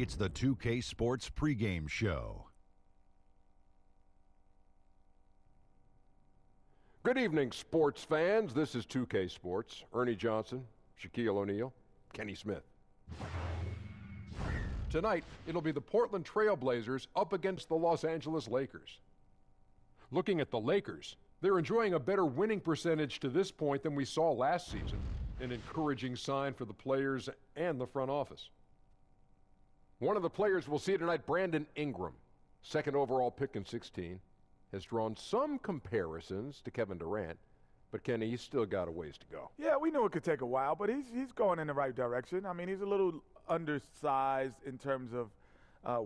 It's the 2K Sports pregame show. Good evening, sports fans. This is 2K Sports. Ernie Johnson, Shaquille O'Neal, Kenny Smith. Tonight, it'll be the Portland Trail Blazers up against the Los Angeles Lakers. Looking at the Lakers, they're enjoying a better winning percentage to this point than we saw last season, an encouraging sign for the players and the front office. One of the players we'll see tonight, Brandon Ingram, second overall pick in 16, has drawn some comparisons to Kevin Durant, but Kenny, he's still got a ways to go. Yeah, we knew it could take a while, but he's going in the right direction. I mean, he's a little undersized in terms of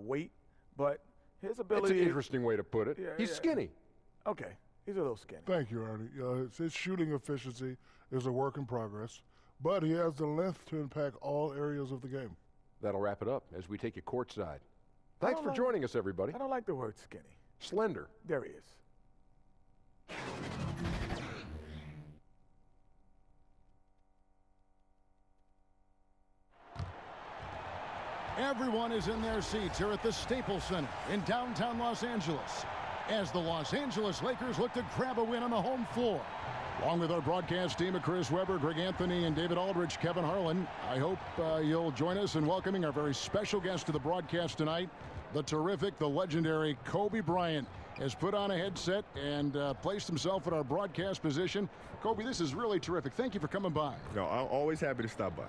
weight, but his ability... It's an interesting way to put it. Yeah, he's skinny. Okay, he's a little skinny. Thank you, Ernie. His shooting efficiency is a work in progress, but he has the length to impact all areas of the game. That'll wrap it up as we take you courtside. Thanks for joining us, everybody. I don't like the word skinny. Slender. There he is. Everyone is in their seats here at the Staples Center in downtown Los Angeles as the Los Angeles Lakers look to grab a win on the home floor. Along with our broadcast team of Chris Webber, Greg Anthony, and David Aldrich, Kevin Harlan, I hope you'll join us in welcoming our very special guest to the broadcast tonight. The terrific, the legendary Kobe Bryant has put on a headset and placed himself in our broadcast position. Kobe, this is really terrific. Thank you for coming by. No, I'm always happy to stop by.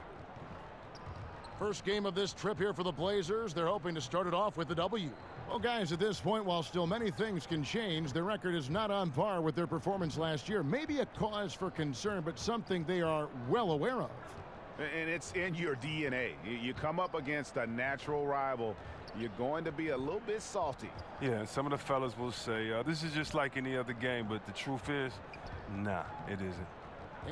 First game of this trip here for the Blazers. They're hoping to start it off with the W. Well, guys, at this point, while still many things can change, their record is not on par with their performance last year. Maybe a cause for concern, but something they are well aware of. And it's in your DNA. You come up against a natural rival, you're going to be a little bit salty. Yeah, some of the fellas will say, this is just like any other game, but the truth is, nah, it isn't.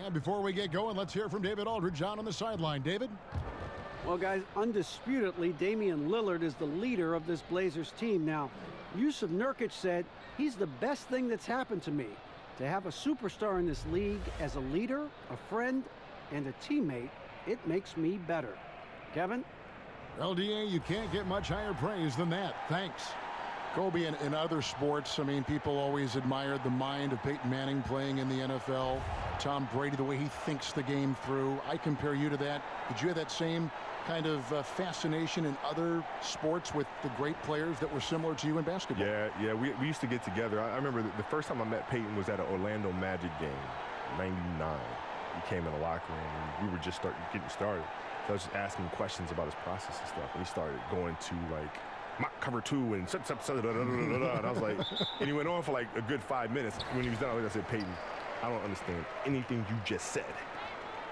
And before we get going, let's hear from David Aldridge on the sideline. David? Well, guys, undisputedly, Damian Lillard is the leader of this Blazers team. Now, Yusuf Nurkic said, he's the best thing that's happened to me. To have a superstar in this league as a leader, a friend, and a teammate, it makes me better. Kevin? LDA, you can't get much higher praise than that. Thanks. Kobe, in other sports, I mean, people always admired the mind of Peyton Manning playing in the NFL. Tom Brady, the way he thinks the game through. I compare you to that. Did you have that same kind of fascination in other sports with the great players that were similar to you in basketball? Yeah, we used to get together. I remember the first time I met Peyton was at an Orlando Magic game, 99. He came in the locker room, and we were just getting started. So I was just asking him questions about his process and stuff, and he started going to, like, mock cover two and and I was like, and he went on for like a good 5 minutes. When he was done, I said, Peyton, I don't understand anything you just said,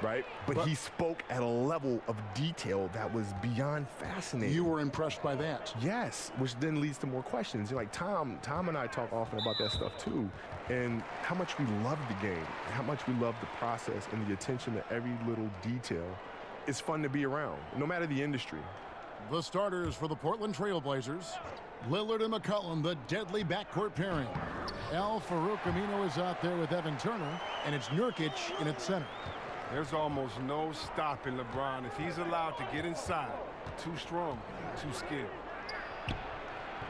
right? But he spoke at a level of detail that was beyond fascinating. You were impressed by that? Yes, which then leads to more questions. Like Tom and I talk often about that stuff too, and how much we love the game, how much we love the process and the attention to every little detail. It's fun to be around, no matter the industry. The starters for the Portland Trail Blazers, Lillard and McCollum, the deadly backcourt pairing. Al Farouk Amino is out there with Evan Turner, and it's Nurkic in its center. There's almost no stopping LeBron if he's allowed to get inside. Too strong, too skilled.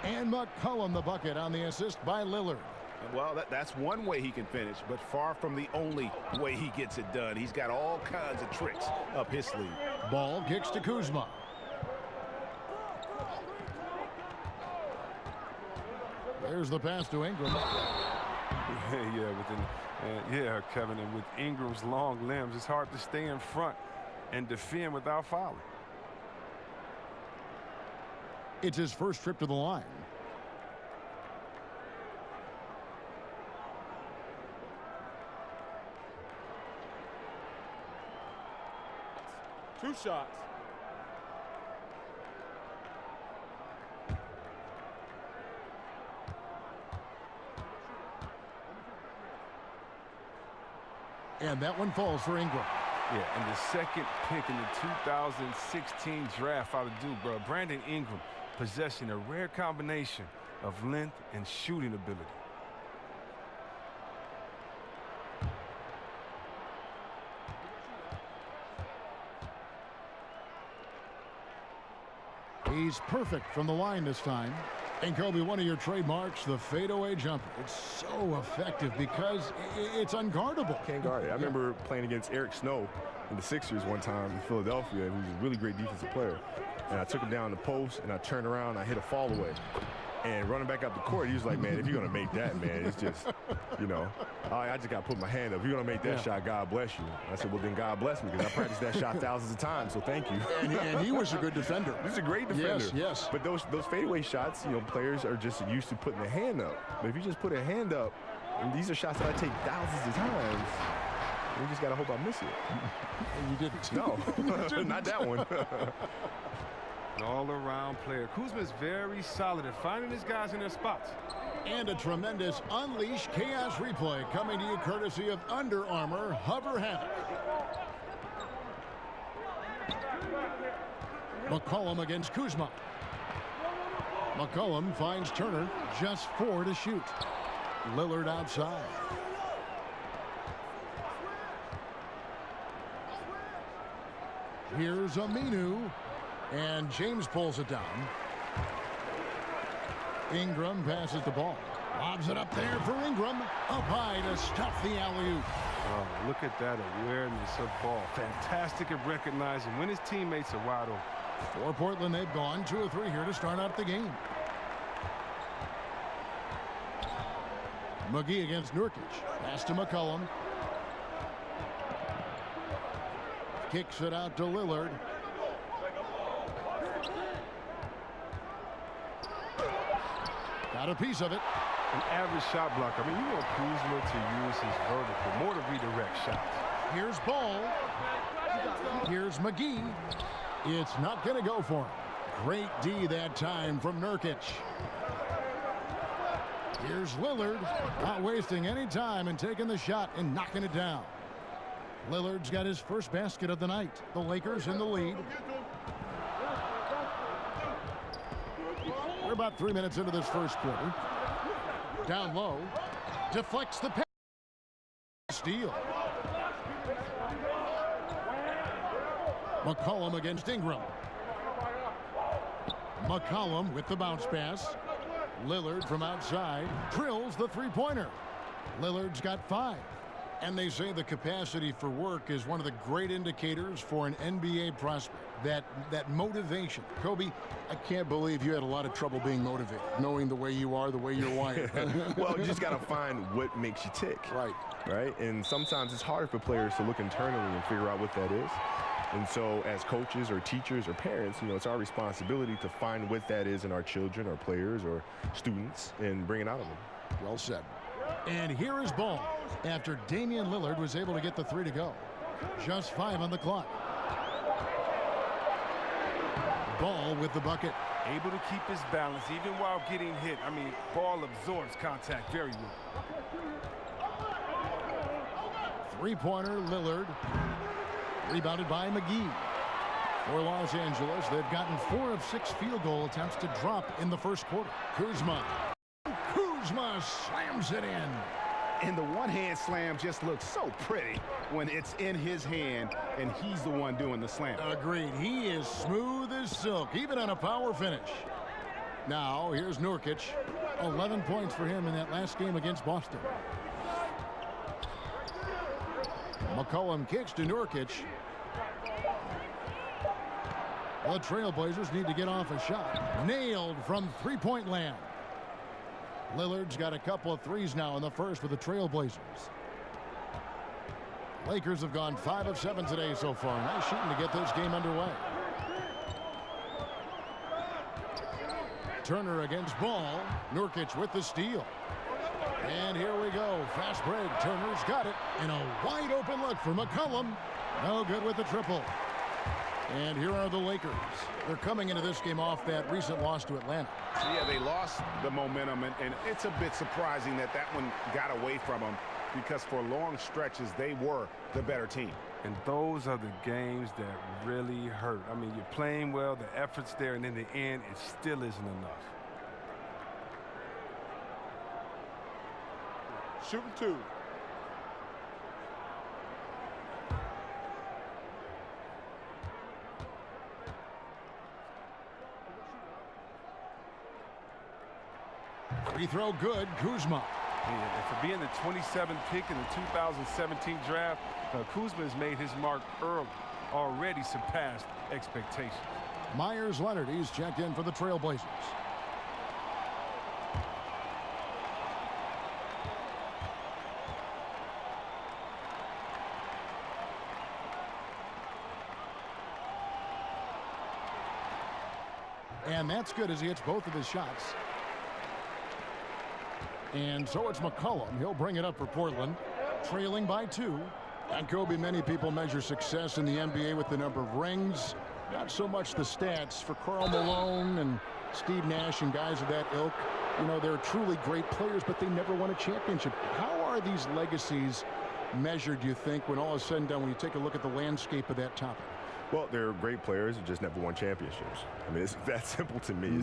And McCollum the bucket on the assist by Lillard. Well, that's one way he can finish, but far from the only way he gets it done. He's got all kinds of tricks up his sleeve. Ball kicks to Kuzma. There's the pass to Ingram. Yeah, Kevin, and with Ingram's long limbs, it's hard to stay in front and defend without fouling. It's his first trip to the line. Two shots. And that one falls for Ingram. Yeah, and the second pick in the 2016 draft out of Duke, bro. Brandon Ingram possessing a rare combination of length and shooting ability. He's perfect from the line this time. And Kobe, one of your trademarks, the fadeaway jumper. It's so effective because it's unguardable. Can't guard it. I remember playing against Eric Snow in the Sixers one time in Philadelphia. He was a really great defensive player. And I took him down the post, and I turned around, and I hit a fall away. And running back up the court, he was like, man, if you're going to make that, man, it's just, you know, I just got to put my hand up. If you're going to make that shot, God bless you. I said, well, then God bless me, because I practiced that shot thousands of times, so thank you. And he was a good defender. He's a great defender. Yes, yes. But those fadeaway shots, you know, players are just used to putting their hand up. But if you just put a hand up, and these are shots that I take thousands of times, you just got to hope I miss it. And you didn't. No, not that one. An all-around player. Kuzma's very solid at finding his guys in their spots. And a tremendous Unleash Chaos replay coming to you courtesy of Under Armour Hover Havoc. McCollum against Kuzma. McCollum finds Turner, just 4 to shoot. Lillard outside. Here's Aminu. And James pulls it down. Ingram passes the ball. Lobs it up there for Ingram. Up high to stuff the alley-oop. Oh, look at that awareness of ball. Fantastic at recognizing when his teammates are wide open. For Portland, they've gone 2 of 3 here to start out the game. McGee against Nurkic. Pass to McCollum. Kicks it out to Lillard. Got a piece of it. An average shot blocker. I mean, you want Kuzma to use his vertical more to redirect shots. Here's Ball. Here's McGee. It's not going to go for him. Great D that time from Nurkic. Here's Lillard. Not wasting any time and taking the shot and knocking it down. Lillard's got his first basket of the night. The Lakers in the lead. We're about 3 minutes into this first quarter. Down low. Deflects the pass. Steal. McCollum against Ingram. McCollum with the bounce pass. Lillard from outside drills the three-pointer. Lillard's got 5. And they say the capacity for work is one of the great indicators for an NBA prospect. That motivation. Kobe, I can't believe you had a lot of trouble being motivated, knowing the way you are, the way you're wired. Well, you just got to find what makes you tick. Right? And sometimes it's hard for players to look internally and figure out what that is. And so as coaches or teachers or parents, you know, it's our responsibility to find what that is in our children or players or students and bring it out of them. Well said. And here is Ball after Damian Lillard was able to get the 3 to go. Just 5 on the clock. Ball with the bucket. Able to keep his balance even while getting hit. I mean, Ball absorbs contact very well. Three-pointer Lillard. Rebounded by McGee. For Los Angeles, they've gotten 4 of 6 field goal attempts to drop in the first quarter. Kuzma slams it in. And the one-hand slam just looks so pretty when it's in his hand and he's the one doing the slam. Agreed. He is smooth as silk, even on a power finish. Now, here's Nurkic. 11 points for him in that last game against Boston. McCollum kicks to Nurkic. The Trailblazers need to get off a shot. Nailed from three-point land. Lillard's got a couple of threes now in the first for the Trailblazers. Lakers have gone 5 of 7 today so far. Nice shooting to get this game underway. Turner against Ball. Nurkic with the steal. And here we go. Fast break. Turner's got it. And a wide open look for McCollum. No good with the triple. And here are the Lakers. They're coming into this game off that recent loss to Atlanta. Yeah, they lost the momentum, and it's a bit surprising that one got away from them because for long stretches, they were the better team. And those are the games that really hurt. I mean, you're playing well, the effort's there, and in the end, it still isn't enough. Shooting 2. Free throw good, Kuzma. Yeah, for being the 27th pick in the 2017 draft, Kuzma has made his mark early, already surpassed expectations. Myers Leonard, he's checked in for the Trailblazers. And that's good as he hits both of his shots. And so it's McCollum. He'll bring it up for Portland, trailing by 2. And Kobe, many people measure success in the NBA with the number of rings, not so much the stats. For Karl Malone and Steve Nash and guys of that ilk, you know, they're truly great players, but they never won a championship. How are these legacies measured, do you think, when all is said and done, when you take a look at the landscape of that topic? Well, they're great players who just never won championships. I mean, it's that simple to me.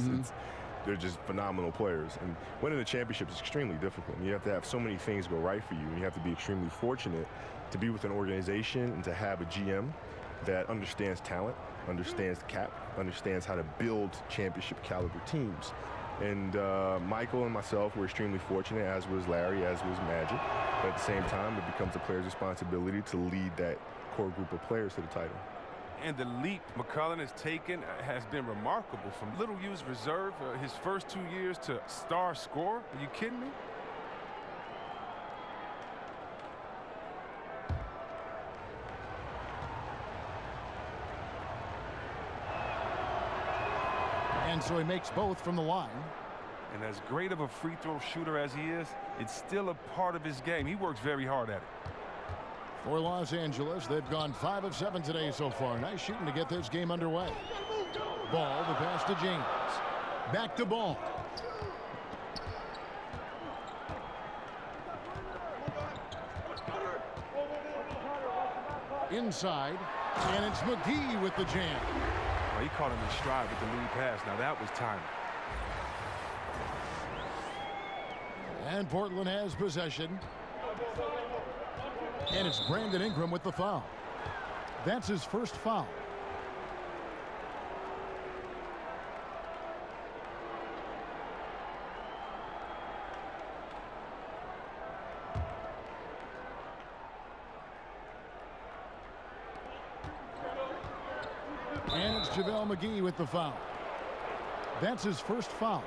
They're just phenomenal players. And winning a championship is extremely difficult. You have to have so many things go right for you. And you have to be extremely fortunate to be with an organization and to have a GM that understands talent, understands the cap, understands how to build championship caliber teams. And Michael and myself were extremely fortunate, as was Larry, as was Magic. But at the same time, it becomes a player's responsibility to lead that core group of players to the title. And the leap McCollum has taken has been remarkable. From little used reserve his first 2 years to star scorer. Are you kidding me? And so he makes both from the line. And as great of a free throw shooter as he is, it's still a part of his game. He works very hard at it. For Los Angeles, they've gone 5 of 7 today so far. Nice shooting to get this game underway. Ball, the pass to James. Back to Ball. Inside, and it's McGee with the jam. Well, he caught him in stride with the lead pass. Now that was timing. And Portland has possession. And it's Brandon Ingram with the foul. That's his first foul. And it's JaVale McGee with the foul. That's his first foul.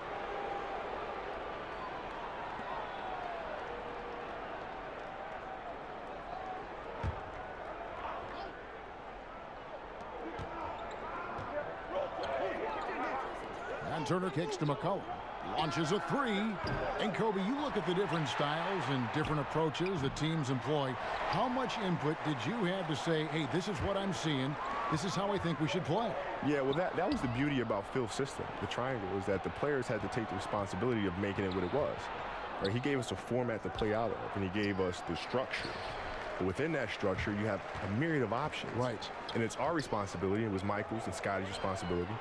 Turner kicks to McCollum. Launches a 3. And Kobe, you look at the different styles and different approaches that teams employ. How much input did you have to say, hey, this is what I'm seeing. This is how I think we should play? Yeah, well, that was the beauty about Phil's system, the triangle, is that the players had to take the responsibility of making it what it was. Right? He gave us a format to play out of, and he gave us the structure. But within that structure, you have a myriad of options. Right. And it's our responsibility, it was Michael's and Scotty's responsibility,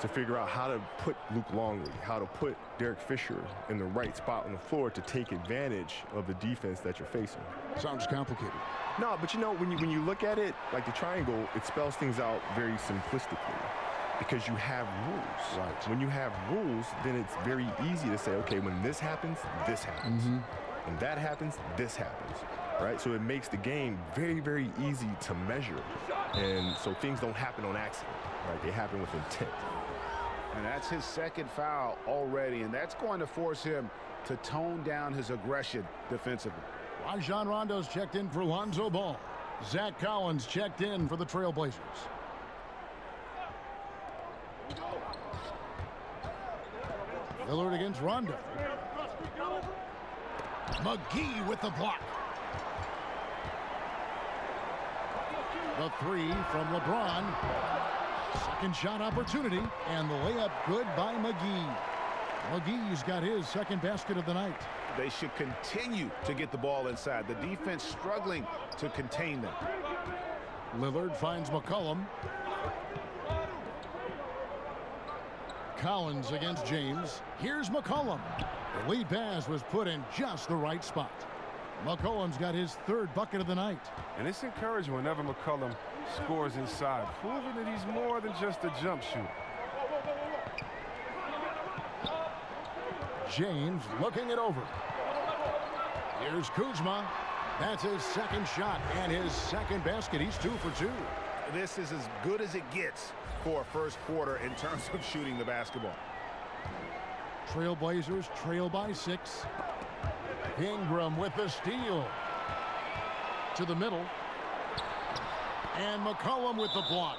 to figure out how to put Luke Longley, how to put Derek Fisher in the right spot on the floor to take advantage of the defense that you're facing. Sounds complicated. No, but you know, when you look at it, like the triangle, it spells things out very simplistically because you have rules. Right. When you have rules, then it's very easy to say, okay, when this happens, this happens. When that happens, this happens. Right? So it makes the game very, very easy to measure. And so things don't happen on accident. Right? They happen with intent. And that's his second foul already, and that's going to force him to tone down his aggression defensively. Rajon Rondo's checked in for Lonzo Ball. Zach Collins checked in for the Trailblazers. Lillard against Rondo. McGee with the block. The 3 from LeBron. Second shot opportunity, and the layup good by McGee. McGee's got his second basket of the night. They should continue to get the ball inside. The defense struggling to contain them. Lillard finds McCollum. Collins against James. Here's McCollum. The lead pass was put in just the right spot. McCollum's got his third bucket of the night. And it's encouraging whenever McCollum scores inside, proving that he's more than just a jump shooter. James looking it over. Here's Kuzma. That's his second shot and his second basket. He's 2 for 2. This is as good as it gets for a first quarter in terms of shooting the basketball. Trailblazers trail by 6. Ingram with the steal. To the middle. And McCollum with the block.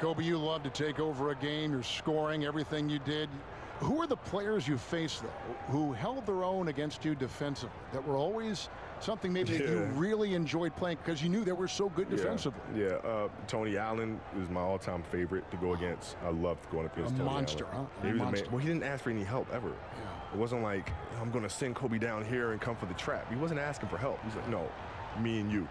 Kobe, you love to take over a game. You're scoring everything you did. Who are the players you faced, though, who held their own against you defensively, that were always something maybe that you really enjoyed playing because you knew they were so good defensively? Tony Allen was my all-time favorite to go against. I loved going up against Tony monster, Allen. Huh? He was amazing. Well, he didn't ask for any help ever. It wasn't like, I'm going to send Kobe down here and come for the trap. He wasn't asking for help. He's like, no, me and you.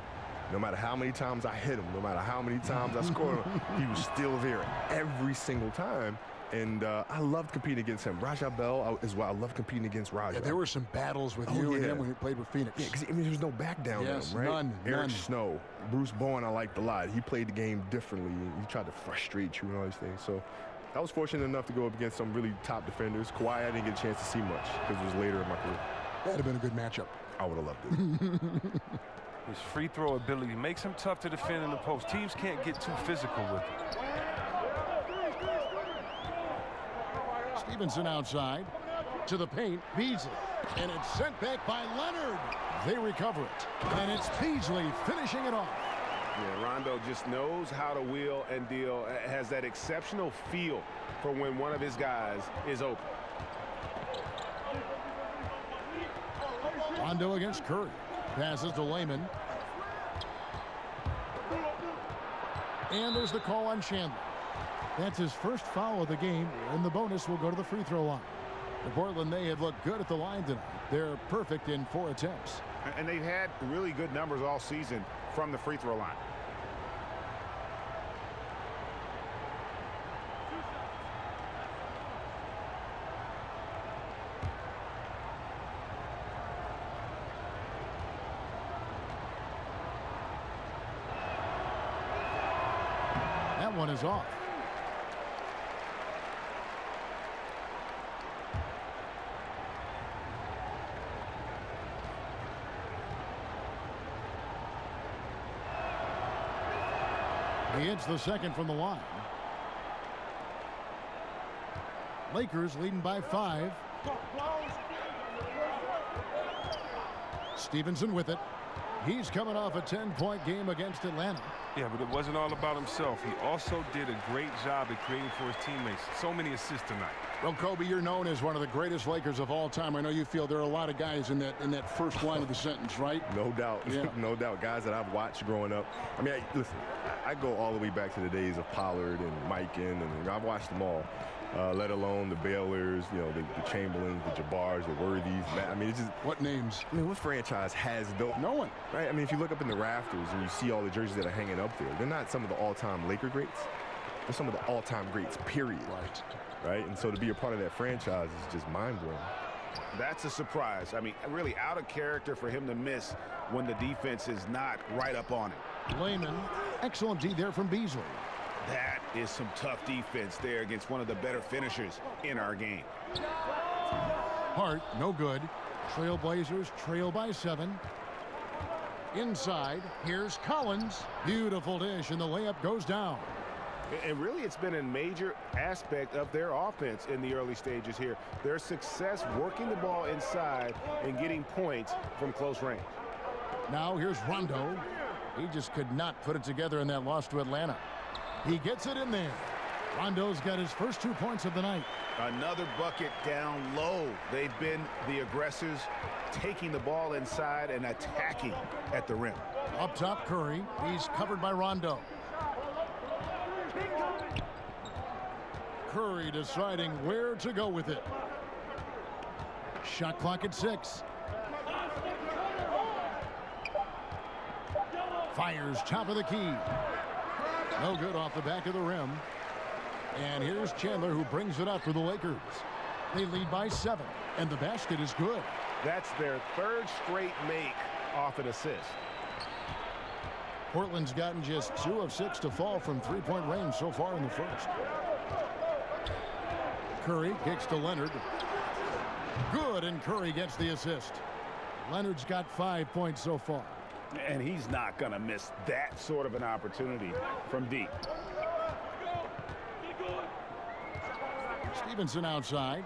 No matter how many times I hit him, no matter how many times I scored him, he was still there every single time. And I loved competing against him. Raja Bell is why I love competing against Raja. Yeah, there were some battles with you and him when you played with Phoenix. Yeah, because I mean, there was no back down in him, right? None. Eric Snow, Bruce Bowen, I liked a lot. He played the game differently. He tried to frustrate you and all these things. So I was fortunate enough to go up against some really top defenders. Kawhi, I didn't get a chance to see much because it was later in my career. That would have been a good matchup. I would have loved it. His free throw ability makes him tough to defend in the post. Teams can't get too physical with him. Stevenson outside to the paint. Beasley. And it's sent back by Leonard. They recover it. And it's Beasley finishing it off. Yeah, Rondo just knows how to wheel and deal. Has that exceptional feel for when one of his guys is open. Rondo against Curry. Passes to Layman. And there's the call on Chandler. That's his first foul of the game, and the bonus will go to the free throw line. For Portland, they have looked good at the line tonight. They're perfect in 4 attempts. And they've had really good numbers all season from the free throw line. That one is off. He hits the second from the line. Lakers leading by 5. Stevenson with it. He's coming off a 10-point game against Atlanta. Yeah, but it wasn't all about himself. He also did a great job at creating for his teammates. So many assists tonight. Well, Kobe, you're known as one of the greatest Lakers of all time. I know you feel there are a lot of guys in that first line of the sentence, right? No doubt. Yeah. No doubt. Guys that I've watched growing up. I mean, listen, I go all the way back to the days of Pollard and Mikan, and I've watched them all. Let alone the Baylors, you know, the Chamberlains, the Jabbars, the Worthies. I mean, it's just... What names? I mean, what franchise has those? No one. Right? I mean, if you look up in the rafters and you see all the jerseys that are hanging up there, they're not some of the all-time Laker greats. They're some of the all-time greats, period. Right? And so to be a part of that franchise is just mind-blowing. That's a surprise. I mean, really out of character for him to miss when the defense is not right up on it. Layman, excellent D there from Beasley. That is some tough defense there against one of the better finishers in our game. Hart, no good. Trailblazers trail by 7. Inside, here's Collins. Beautiful dish, and the layup goes down. And really, it's been a major aspect of their offense in the early stages here. Their success working the ball inside and getting points from close range. Now here's Rondo. He just could not put it together in that loss to Atlanta. He gets it in there. Rondo's got his first 2 points of the night. Another bucket down low. They've been the aggressors, taking the ball inside and attacking at the rim. Up top, Curry. He's covered by Rondo. Curry deciding where to go with it. Shot clock at 6. Fires top of the key. No good off the back of the rim. And here's Chandler, who brings it up for the Lakers. They lead by 7, and the basket is good. That's their 3rd straight make off an assist. Portland's gotten just 2 of 6 to fall from three-point range so far in the first. Curry kicks to Leonard. Good, and Curry gets the assist. Leonard's got 5 points so far. And he's not going to miss that sort of an opportunity from deep. Stevenson outside.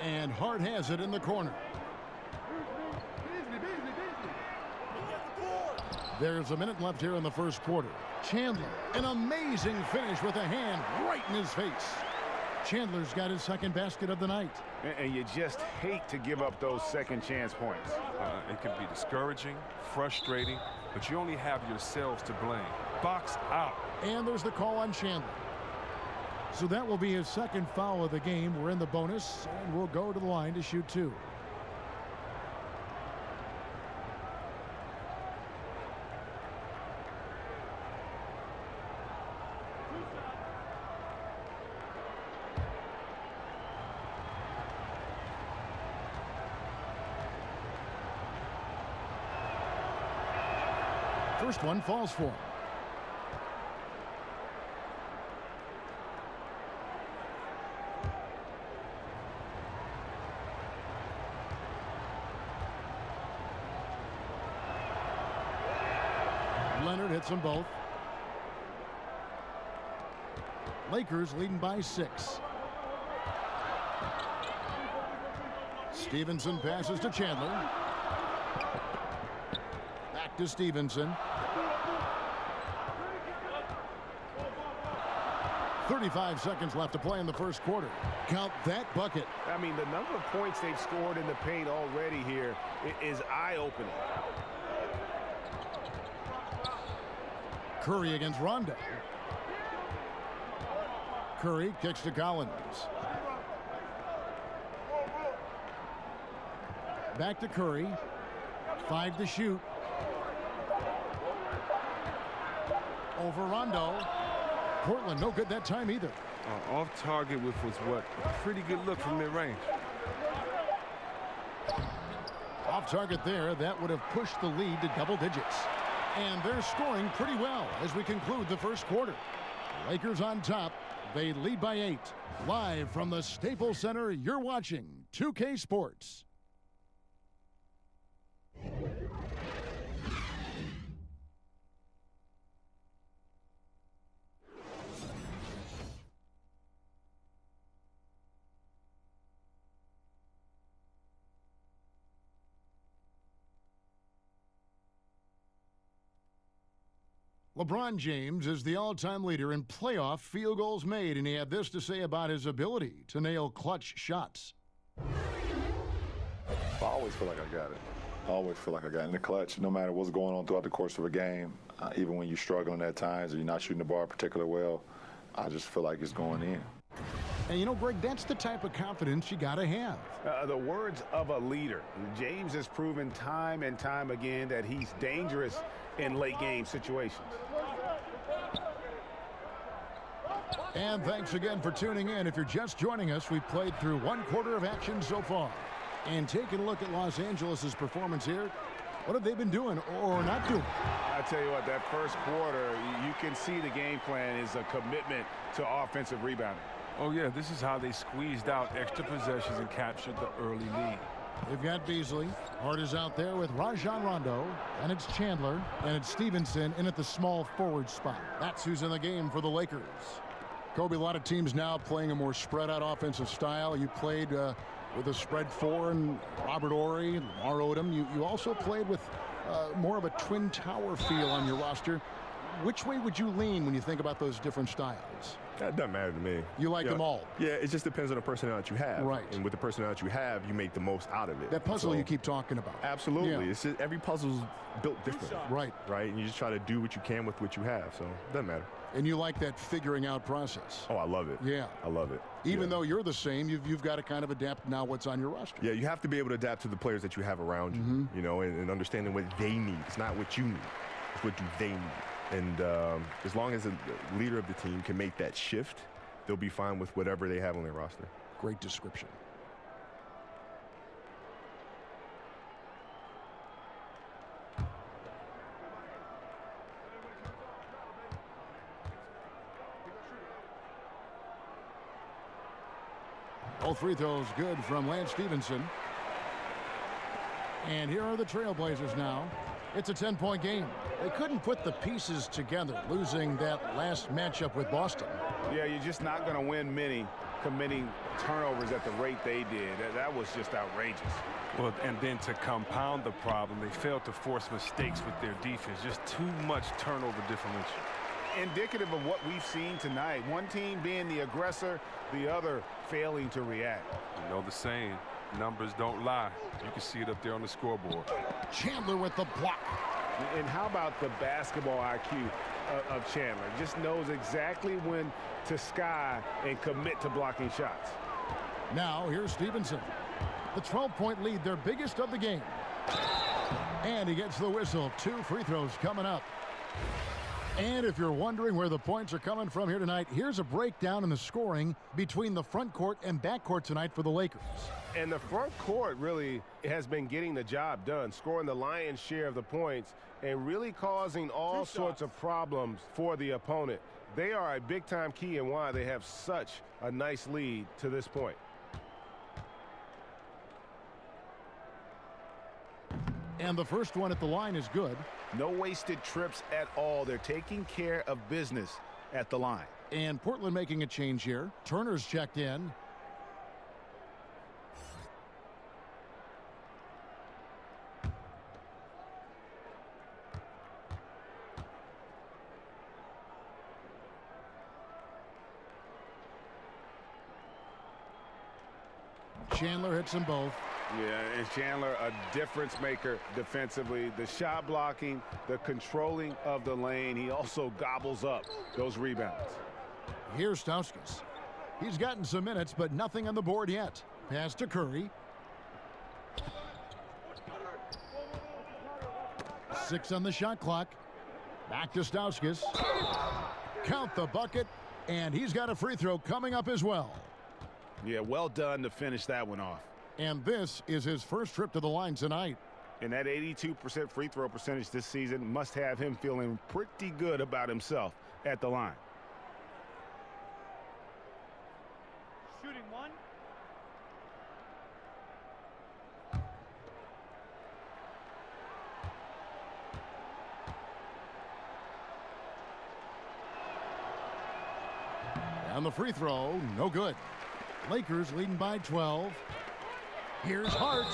And Hart has it in the corner. There's a minute left here in the first quarter. Chandler, an amazing finish with a hand right in his face. Chandler's got his second basket of the night. And you just hate to give up those second chance points. It can be discouraging, frustrating, but you only have yourselves to blame. Box out. And there's the call on Chandler. So that will be his second foul of the game. We're in the bonus, and we'll go to the line to shoot 2. First one falls for him. Leonard hits them both. Lakers leading by 6. Stevenson passes to Chandler. Back to Stevenson. 35 seconds left to play in the first quarter. Count that bucket. I mean, the number of points they've scored in the paint already here is eye-opening. Curry against Rondo. Curry kicks to Collins. Back to Curry. 5 to shoot. Over Rondo. Portland no good that time either. Off target with was what? A pretty good look from mid-range. Off target there. That would have pushed the lead to double digits. And they're scoring pretty well as we conclude the first quarter. Lakers on top. They lead by 8. Live from the Staples Center, you're watching 2K Sports. LeBron James is the all-time leader in playoff field goals made, and he had this to say about his ability to nail clutch shots. I always feel like I got it. I always feel like I got it in the clutch, no matter what's going on throughout the course of a game. Even when you're struggling at times or you're not shooting the ball particularly well, I just feel like it's going in. And you know, Greg, that's the type of confidence you got to have. The words of a leader. James has proven time and time again that he's dangerous in late game situations. And thanks again for tuning in. If you're just joining us, we've played through 1 quarter of action so far. And taking a look at Los Angeles' performance here, what have they been doing or not doing? I tell you what, that first quarter, you can see the game plan is a commitment to offensive rebounding. Oh, yeah, this is how they squeezed out extra possessions and captured the early lead. They've got Beasley. Hart is out there with Rajon Rondo. And it's Chandler. And it's Stevenson in at the small forward spot. That's who's in the game for the Lakers. Kobe, a lot of teams now playing a more spread-out offensive style. You played with a spread 4 and Robert Horry, Lamar Odom. You also played with more of a twin tower feel on your roster. Which way would you lean when you think about those different styles? That doesn't matter to me. You like them all? Yeah, it just depends on the personnel that you have. Right. And with the personnel that you have, you make the most out of it. That puzzle you keep talking about. Absolutely. Yeah. It's just, every puzzle's built different. Right. Right? And you just try to do what you can with what you have. So it doesn't matter. And you like that figuring out process. Oh, I love it. Yeah. I love it. Even though you're the same, you've got to kind of adapt now what's on your roster. Yeah, you have to be able to adapt to the players that you have around you, you know, and understanding what they need. It's not what you need. It's what do they need. And as long as the leader of the team can make that shift, they'll be fine with whatever they have on their roster. Great description. Both free throws good from Lance Stevenson. And here are the Trailblazers now. It's a 10-point game. They couldn't put the pieces together, losing that last matchup with Boston. Yeah, you're just not going to win many committing turnovers at the rate they did. That was just outrageous. Well, and then to compound the problem, they failed to force mistakes with their defense. Just too much turnover differential. Indicative of what we've seen tonight. One team being the aggressor, the other failing to react. You know the saying, numbers don't lie. You can see it up there on the scoreboard. Chandler with the block. And how about the basketball IQ of Chandler? Just knows exactly when to sky and commit to blocking shots. Now here's Stevenson. The 12-point lead, their biggest of the game. And he gets the whistle. 2 free throws coming up. And if you're wondering where the points are coming from here tonight, here's a breakdown in the scoring between the front court and back court tonight for the Lakers. And the front court really has been getting the job done, scoring the lion's share of the points and really causing all sorts of problems for the opponent. They are a big-time key in why they have such a nice lead to this point. And the first one at the line is good. No wasted trips at all. They're taking care of business at the line. And Portland making a change here. Turner's checked in. Chandler hits them both. Yeah, and Chandler, a difference maker defensively. The shot blocking, the controlling of the lane. He also gobbles up those rebounds. Here's Stauskas. He's gotten some minutes, but nothing on the board yet. Pass to Curry. 6 on the shot clock. Back to Stauskas. Count the bucket, and he's got a free throw coming up as well. Yeah, well done to finish that one off. And this is his first trip to the line tonight. And that 82% free throw percentage this season must have him feeling pretty good about himself at the line. Shooting one. And the free throw, no good. Lakers leading by 12. Here's Hart.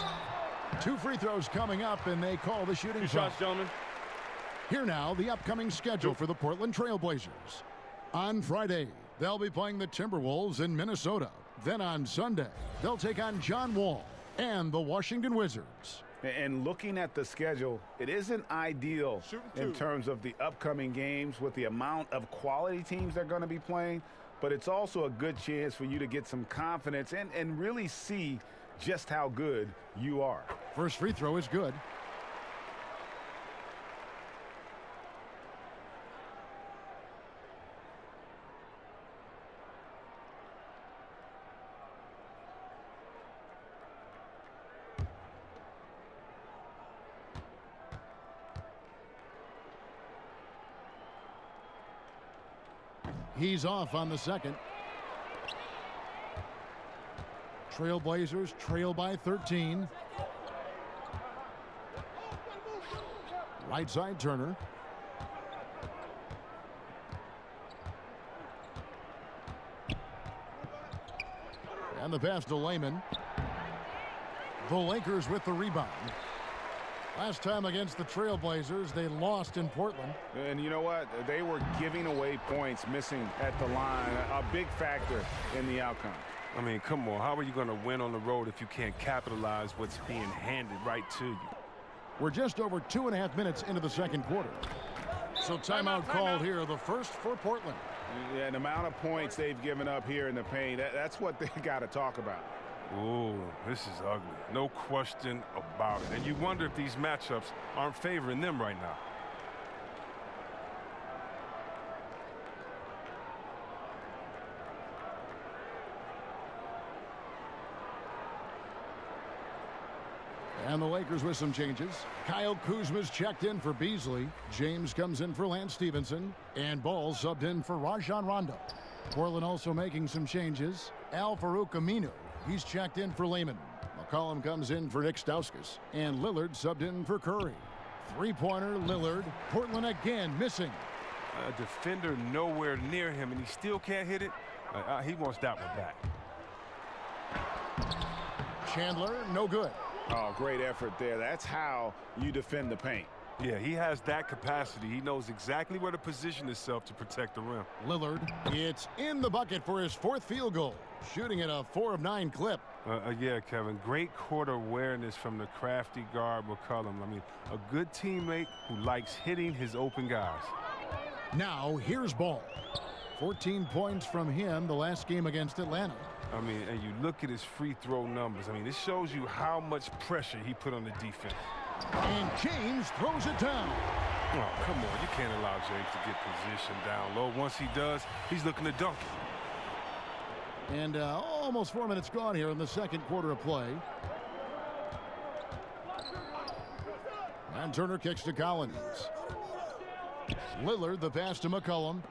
2 free throws coming up, and they call the shooting foul. Shots, gentlemen. Here now, the upcoming schedule for the Portland Trailblazers. On Friday, they'll be playing the Timberwolves in Minnesota. Then on Sunday, they'll take on John Wall and the Washington Wizards. And looking at the schedule, it isn't ideal in terms of the upcoming games with the amount of quality teams they're going to be playing. But it's also a good chance for you to get some confidence and really see just how good you are. First free throw is good. He's off on the second. Trailblazers trail by 13. Right side Turner. And the pass to Layman. The Lakers with the rebound. Last time against the Trailblazers, they lost in Portland. And you know what? They were giving away points, missing at the line. A big factor in the outcome. I mean, come on. How are you going to win on the road if you can't capitalize what's being handed right to you? We're just over 2.5 minutes into the second quarter. So timeout called here, the first for Portland. Yeah, the amount of points they've given up here in the paint, that's what they got to talk about. Ooh, this is ugly. No question about it. And you wonder if these matchups aren't favoring them right now. And the Lakers with some changes. Kyle Kuzma's checked in for Beasley. James comes in for Lance Stevenson. And Ball subbed in for Rajon Rondo. Portland also making some changes. Al Farouk Aminu He's checked in for Lehman. McCollum comes in for Nick Stauskas. And Lillard subbed in for Curry. Three-pointer, Lillard. Portland again missing. A defender nowhere near him, and he still can't hit it. He wants that one back. Chandler, no good. Oh, great effort there. That's how you defend the paint. Yeah, he has that capacity. He knows exactly where to position himself to protect the rim. Lillard, it's in the bucket for his fourth field goal. Shooting at a 4 of 9 clip. Yeah, Kevin, great court awareness from the crafty guard McCollum. I mean, a good teammate who likes hitting his open guys. Now, here's Ball. 14 points from him the last game against Atlanta. I mean, and you look at his free throw numbers. I mean, this shows you how much pressure he put on the defense. And James throws it down. Oh, come on. You can't allow James to get positioned down low. Once he does, he's looking to dunk it. And almost 4 minutes gone here in the second quarter of play. And Turner kicks to Collins. Lillard, the pass to McCollum.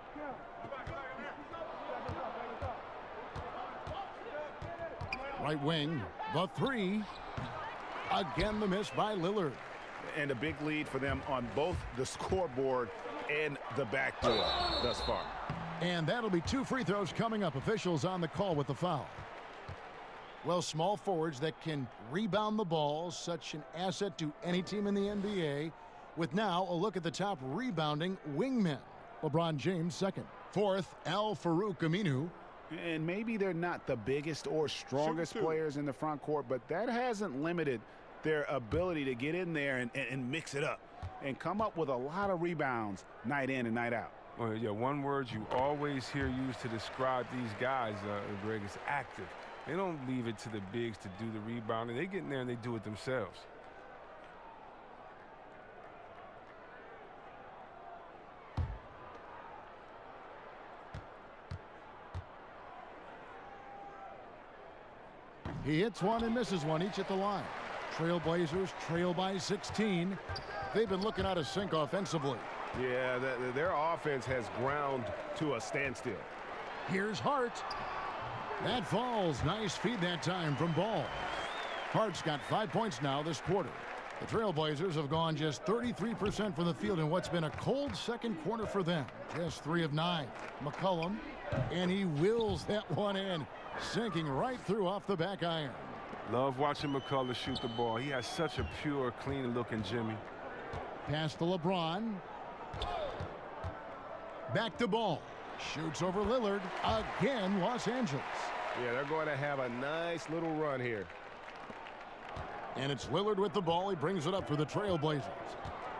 Right wing, the three. Again, the miss by Lillard. And a big lead for them on both the scoreboard and the backboard thus far. And that'll be 2 free throws coming up. Officials on the call with the foul. Well, small forwards that can rebound the ball, such an asset to any team in the NBA. With now a look at the top rebounding wingmen. LeBron James second. Fourth, Al-Farouq Aminu. And maybe they're not the biggest or strongest players in the front court, but that hasn't limited their ability to get in there and mix it up and come up with a lot of rebounds night in and night out. Well, yeah, one word you always hear used to describe these guys, Greg, is active. They don't leave it to the bigs to do the rebounding. They get in there and they do it themselves. He hits one and misses one, each at the line. Trailblazers trail by 16. They've been looking out of sync offensively. Yeah, their offense has ground to a standstill. Here's Hart. That falls. Nice feed that time from Ball. Hart's got 5 points now this quarter. The Trailblazers have gone just 33% from the field in what's been a cold second quarter for them. Just 3 of 9. McCollum, and he wills that one in, sinking right through off the back iron. Love watching McCullough shoot the ball. He has such a pure, clean-looking Jimmy. Pass to LeBron. Back to Ball. Shoots over Lillard. Again, Los Angeles. Yeah, they're going to have a nice little run here. And it's Lillard with the ball. He brings it up for the Trailblazers.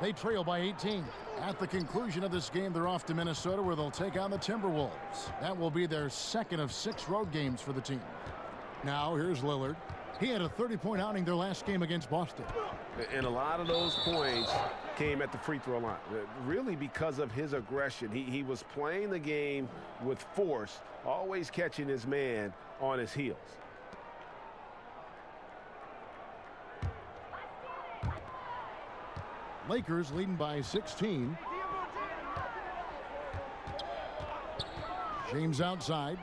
They trail by 18. At the conclusion of this game, they're off to Minnesota, where they'll take on the Timberwolves. That will be their second of 6 road games for the team. Now, here's Lillard. He had a 30-point outing their last game against Boston. And a lot of those points came at the free throw line, really because of his aggression. He was playing the game with force, always catching his man on his heels. Lakers leading by 16. James outside.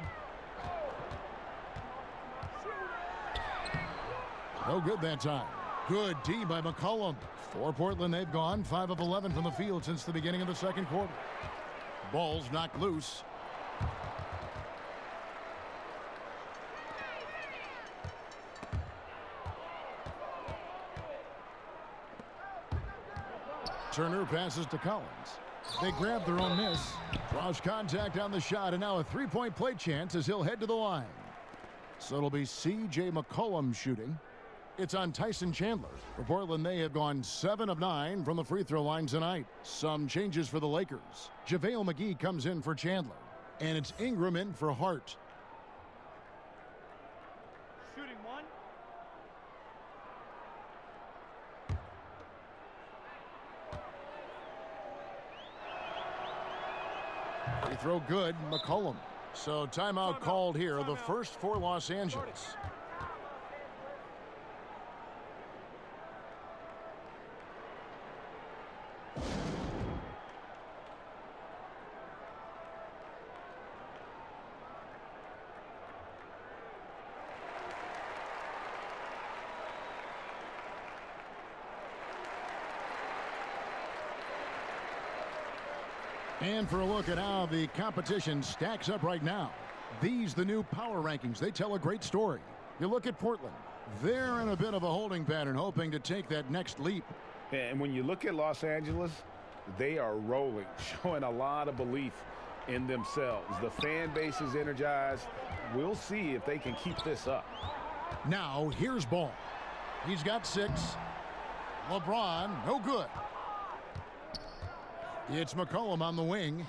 No good that time. Good D by McCollum. For Portland, they've gone 5 of 11 from the field since the beginning of the second quarter. Ball's knocked loose. Turner passes to Collins. They grab their own miss. Draws contact on the shot, and now a 3-point play chance as he'll head to the line. So it'll be C.J. McCollum shooting. It's on Tyson Chandler. For Portland, they have gone 7 of 9 from the free throw line tonight. Some changes for the Lakers. JaVale McGee comes in for Chandler. And it's Ingram in for Hart. Shooting one. Free throw good, McCollum. So timeout called here, the first for Los Angeles. And for a look at how the competition stacks up right now, these the new power rankings. They tell a great story. You look at Portland. They're in a bit of a holding pattern, hoping to take that next leap. And when you look at Los Angeles, they are rolling, showing a lot of belief in themselves. The fan base is energized. We'll see if they can keep this up. Now, here's Ball. He's got 6. LeBron, no good. It's McCollum on the wing.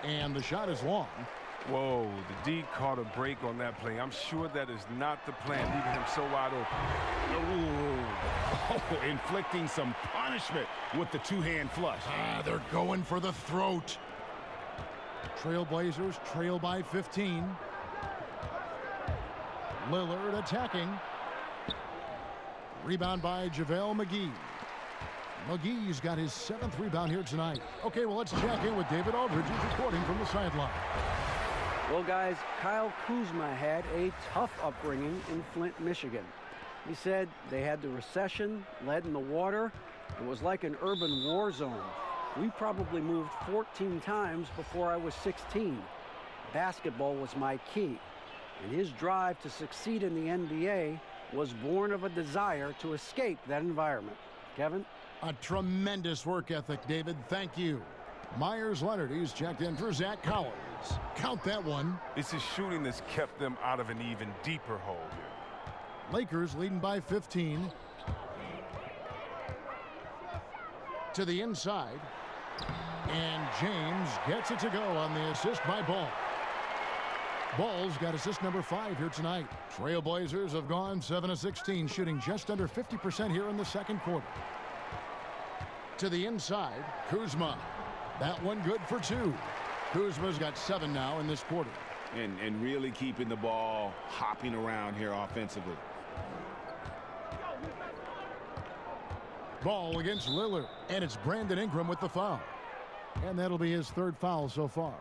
And the shot is long. Whoa, the D caught a break on that play. I'm sure that is not the plan, leaving him so wide open. Oh, inflicting some punishment with the two-hand flush. They're going for the throat. Trailblazers trail by 15. Lillard attacking. Rebound by JaVale McGee. McGee's got his 7th rebound here tonight. Okay, well, let's check in with David Aldridge, who's reporting from the sideline. Well, guys, Kyle Kuzma had a tough upbringing in Flint, Michigan. He said they had the recession, lead in the water. It was like an urban war zone. We probably moved 14 times before I was 16. Basketball was my key, and his drive to succeed in the NBA was born of a desire to escape that environment. Kevin? A tremendous work ethic, David. Thank you. Myers Leonard, he's checked in for Zach Collins. Count that one. It's his shooting that's kept them out of an even deeper hole here. Lakers leading by 15. To the inside. And James gets it to go on the assist by Ball. Ball's got assist number 5 here tonight. Trailblazers have gone 7 of 16, shooting just under 50% here in the second quarter. To the inside, Kuzma. That one good for 2. Kuzma's got 7 now in this quarter. And really keeping the ball hopping around here offensively. Ball against Lillard, and it's Brandon Ingram with the foul. And that'll be his 3rd foul so far.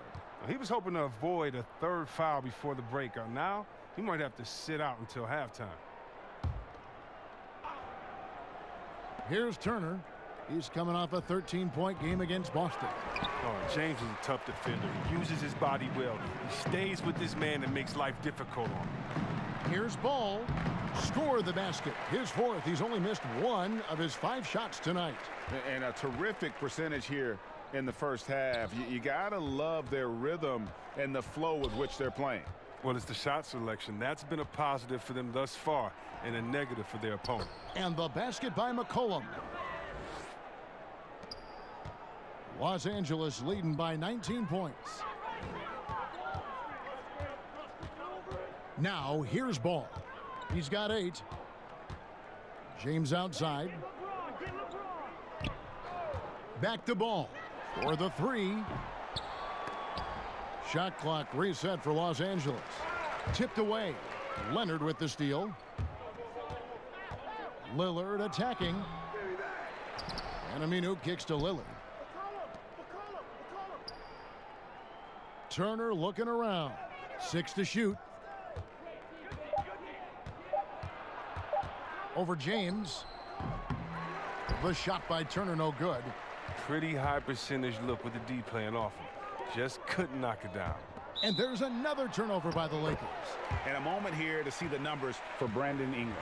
He was hoping to avoid a 3rd foul before the break. Now, he might have to sit out until halftime. Here's Turner. He's coming off a 13-point game against Boston. Oh, James is a tough defender. He uses his body well. He stays with this man and makes life difficult on him. Here's Ball. Score the basket. His 4th. He's only missed 1 of his 5 shots tonight. And a terrific percentage here in the first half. You gotta love their rhythm and the flow with which they're playing. Well, it's the shot selection. That's been a positive for them thus far and a negative for their opponent. And the basket by McCollum. Los Angeles leading by 19 points. Now, here's Ball. He's got 8. James outside. Back to Ball for the 3. Shot clock reset for Los Angeles. Tipped away. Leonard with the steal. Lillard attacking. And Aminu kicks to Lillard. Turner looking around. 6 to shoot. Over James. The shot by Turner, no good. Pretty high percentage look with the D playing off him. Just couldn't knock it down. And there's another turnover by the Lakers. And a moment here to see the numbers for Brandon Ingram.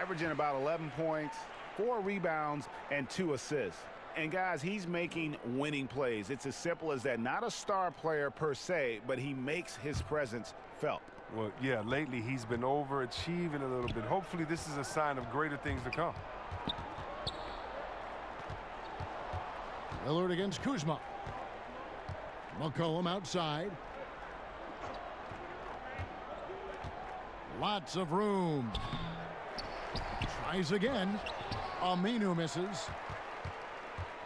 Averaging about 11 points, 4 rebounds, and 2 assists. And guys, he's making winning plays. It's as simple as that. Not a star player per se, but he makes his presence felt. Well, yeah, lately he's been overachieving a little bit. Hopefully this is a sign of greater things to come. Lillard against Kuzma. McCollum outside. Lots of room. Tries again. Aminu misses.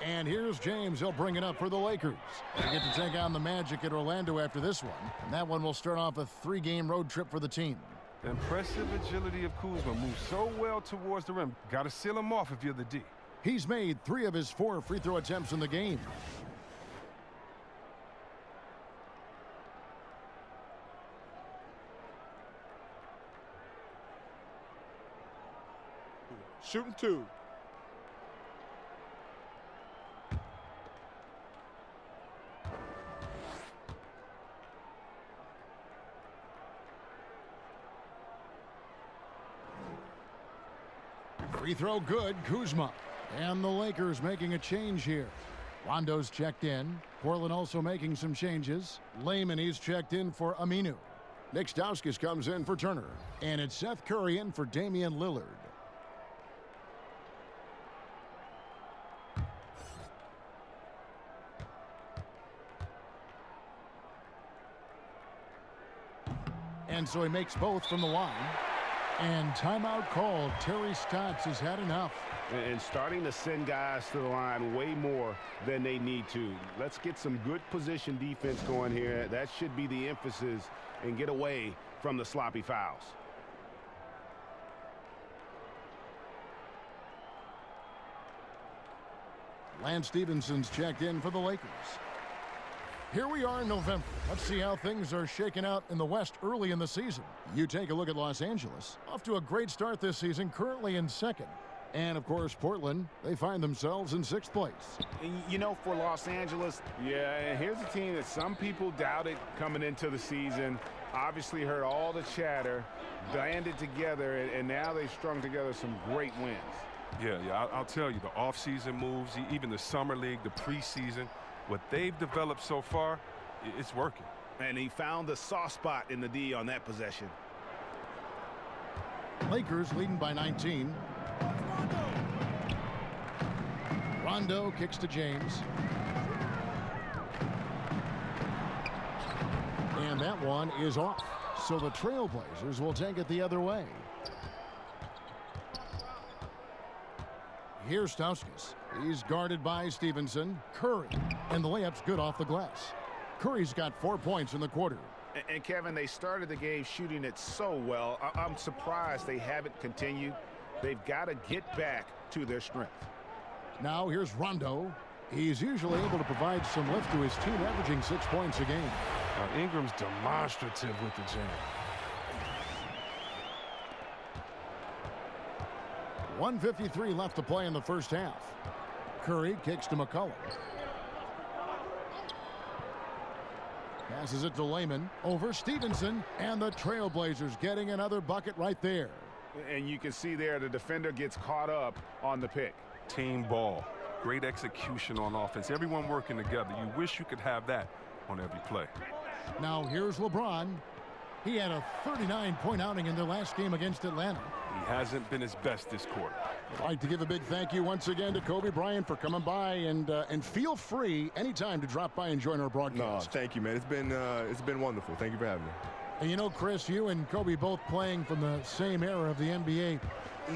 And here's James. He'll bring it up for the Lakers. They get to take on the Magic at Orlando after this one. And that one will start off a 3-game road trip for the team. The impressive agility of Kuzma moves so well towards the rim. Got to seal him off if you're the D. He's made 3 of his 4 free throw attempts in the game. Shooting 2. Free throw good, Kuzma. And the Lakers making a change here. Rondo's checked in. Portland also making some changes. Layman, he's checked in for Aminu. Nick Stauskas comes in for Turner. And it's Seth Curry in for Damian Lillard. And so he makes both from the line. And timeout called. Terry Stotts has had enough. And starting to send guys to the line way more than they need to. Let's get some good position defense going here. That should be the emphasis, and get away from the sloppy fouls. Lance Stephenson's checked in for the Lakers. Here we are in November. Let's see how things are shaking out in the West early in the season. You take a look at Los Angeles. Off to a great start this season, currently in second. And, of course, Portland, they find themselves in 6th place. You know, for Los Angeles, yeah, and here's a team that some people doubted coming into the season. Obviously heard all the chatter, banded together, and now they've strung together some great wins. Yeah, I'll tell you, the offseason moves, even the summer league, the preseason, what they've developed so far, it's working. And he found the soft spot in the D on that possession. Lakers leading by 19. Rondo kicks to James. And that one is off. So the Trailblazers will take it the other way. Here's Stauskas. He's guarded by Stevenson. Curry. And the layup's good off the glass. Curry's got 4 points in the quarter. And Kevin, they started the game shooting it so well. I'm surprised they haven't continued. They've got to get back to their strength. Now here's Rondo. He's usually able to provide some lift to his team, averaging 6 points a game. Now Ingram's demonstrative with the jam. 1:53 left to play in the first half. Curry kicks to McCollum. Passes it to Layman. Over Stevenson. And the Trailblazers getting another bucket right there. And you can see there the defender gets caught up on the pick. Team ball. Great execution on offense. Everyone working together. You wish you could have that on every play. Now here's LeBron. He had a 39-point outing in their last game against Atlanta. He hasn't been his best this quarter. I'd like to give a big thank you once again to Kobe Bryant for coming by, and feel free anytime to drop by and join our broadcast. No, thank you, man. It's been wonderful. Thank you for having me. And you know, Chris, you and Kobe both playing from the same era of the NBA.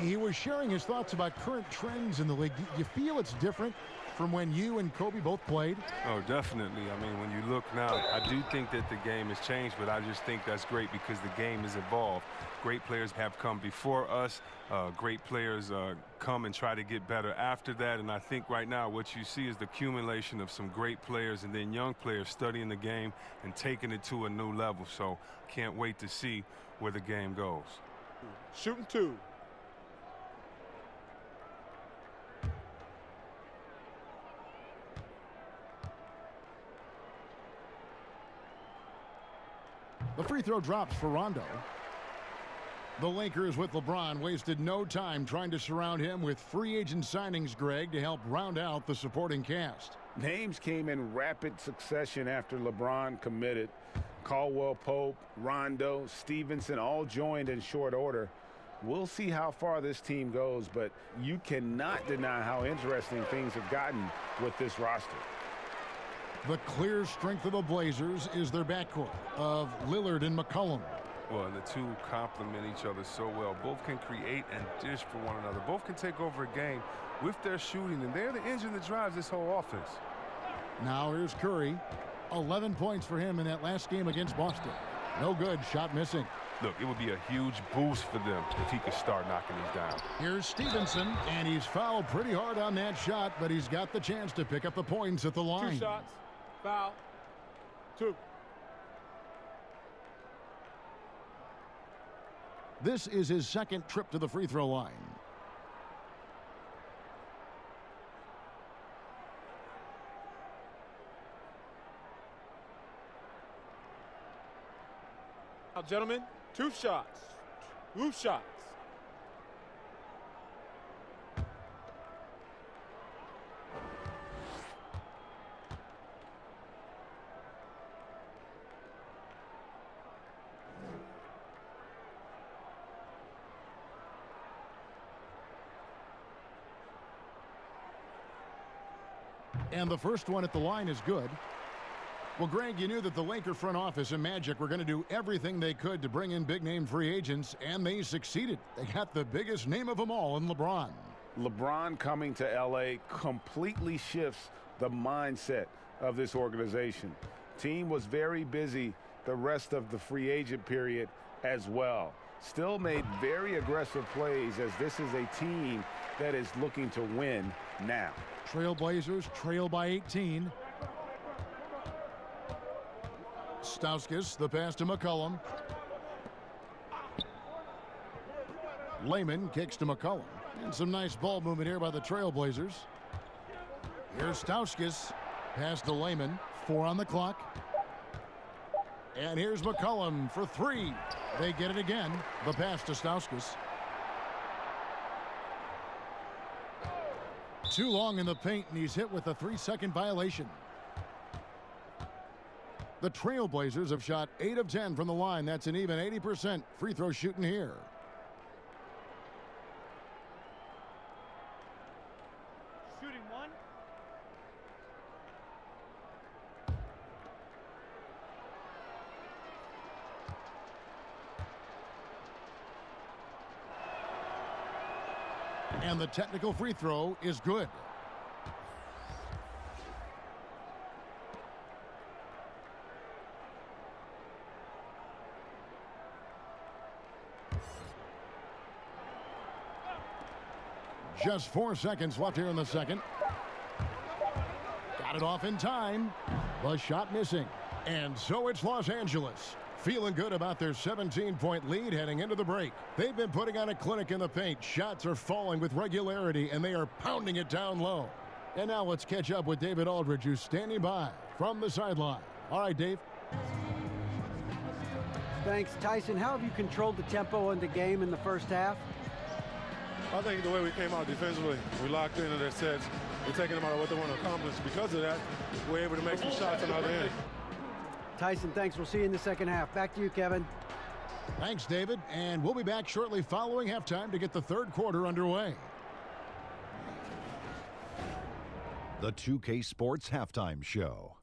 He was sharing his thoughts about current trends in the league. Do you feel it's different from when you and Kobe both played? Oh, definitely. I mean, when you look now, I do think that the game has changed, but I just think that's great because the game has evolved. Great players have come before us. Great players come and try to get better after that. And I think right now what you see is the accumulation of some great players and then young players studying the game and taking it to a new level. So can't wait to see where the game goes. Shooting 2. The free throw drops for Rondo. The Lakers with LeBron wasted no time trying to surround him with free agent signings, Greg, to help round out the supporting cast. Names came in rapid succession after LeBron committed. Caldwell Pope, Rondo, Stevenson all joined in short order. We'll see how far this team goes, but you cannot deny how interesting things have gotten with this roster. The clear strength of the Blazers is their backcourt of Lillard and McCollum. Well, and the two complement each other so well. Both can create and dish for one another. Both can take over a game with their shooting, and they're the engine that drives this whole offense. Now here's Curry. 11 points for him in that last game against Boston. No good, shot missing. Look, it would be a huge boost for them if he could start knocking these down. Here's Stevenson, and he's fouled pretty hard on that shot, but he's got the chance to pick up the points at the line. 2 shots. Foul. 2. This is his second trip to the free throw line. Now, gentlemen, 2 shots. 2 shots. And the first one at the line is good. Well, Greg, you knew that the Laker front office and Magic were going to do everything they could to bring in big-name free agents, and they succeeded. They got the biggest name of them all in LeBron. LeBron coming to L.A. completely shifts the mindset of this organization. Team was very busy the rest of the free agent period as well. Still made very aggressive plays, as this is a team that is looking to win now. Trailblazers trail by 18. Stauskas, the pass to McCollum. Layman kicks to McCollum. And some nice ball movement here by the Trailblazers. Here's Stauskas. Pass to Layman. 4 on the clock. And here's McCollum for 3. They get it again. The pass to Stauskas. Too long in the paint, and he's hit with a 3-second violation. The Trailblazers have shot 8 of 10 from the line. That's an even 80% free throw shooting here. Shooting 1. And the technical free throw is good. Just 4 seconds left here in the second. Got it off in time. The shot missing. And so it's Los Angeles. Feeling good about their 17-point lead heading into the break. They've been putting on a clinic in the paint. Shots are falling with regularity, and they are pounding it down low. And now let's catch up with David Aldridge, who's standing by from the sideline. All right, Dave. Thanks, Tyson. How have you controlled the tempo in the game in the first half? I think the way we came out defensively, we locked into their sets. We're taking them out of what they want to accomplish. Because of that, we're able to make some shots on the other end. Tyson, thanks. We'll see you in the second half. Back to you, Kevin. Thanks, David. And we'll be back shortly following halftime to get the third quarter underway. The 2K Sports Halftime Show.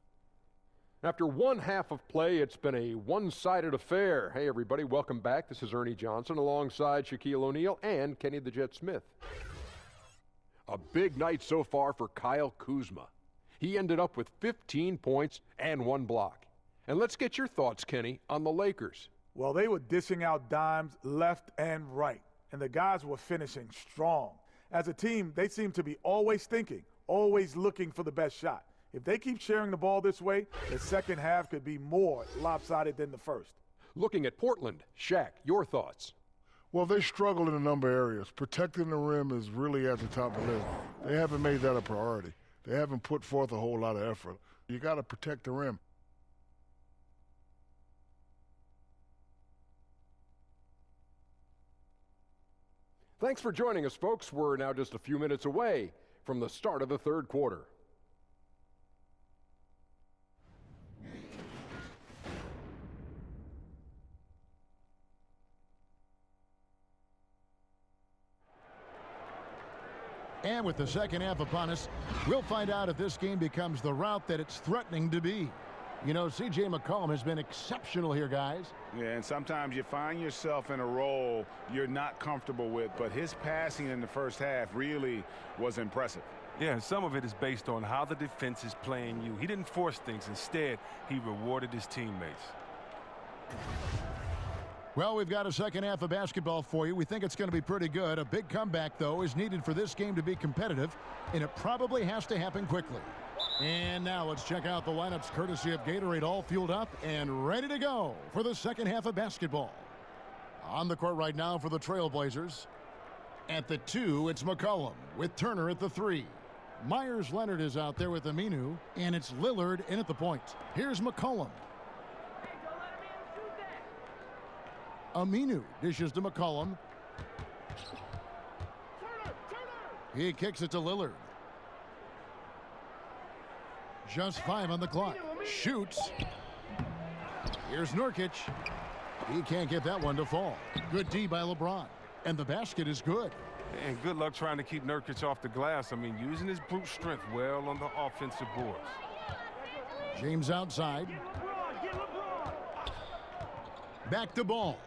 After one half of play, it's been a one-sided affair. Hey, everybody, welcome back. This is Ernie Johnson alongside Shaquille O'Neal and Kenny the Jet Smith. A big night so far for Kyle Kuzma. He ended up with 15 points and 1 block. And let's get your thoughts, Kenny, on the Lakers. Well, they were dishing out dimes left and right, and the guys were finishing strong. As a team, they seem to be always thinking, always looking for the best shot. If they keep sharing the ball this way, the second half could be more lopsided than the first. Looking at Portland, Shaq, your thoughts? Well, they struggle in a number of areas. Protecting the rim is really at the top of the list. They haven't made that a priority. They haven't put forth a whole lot of effort. You got to protect the rim. Thanks for joining us, folks. We're now just a few minutes away from the start of the third quarter. And with the second half upon us, we'll find out if this game becomes the route that it's threatening to be. You know, C.J. McCollum has been exceptional here, guys. Yeah, and sometimes you find yourself in a role you're not comfortable with, but his passing in the first half really was impressive. Yeah, and some of it is based on how the defense is playing you. He didn't force things. Instead, he rewarded his teammates. Well, we've got a second half of basketball for you. We think it's going to be pretty good. A big comeback, though, is needed for this game to be competitive, and it probably has to happen quickly. And now let's check out the lineups courtesy of Gatorade, all fueled up and ready to go for the second half of basketball. On the court right now for the Trailblazers. At the 2, it's McCollum with Turner at the 3. Myers Leonard is out there with Aminu, and it's Lillard in at the point. Here's McCollum. Aminu dishes to McCollum. He kicks it to Lillard. Just 5 on the clock. Shoots. Here's Nurkic. He can't get that one to fall. Good D by LeBron. And the basket is good. And good luck trying to keep Nurkic off the glass. I mean, using his brute strength well on the offensive boards. James outside. Back to Ball.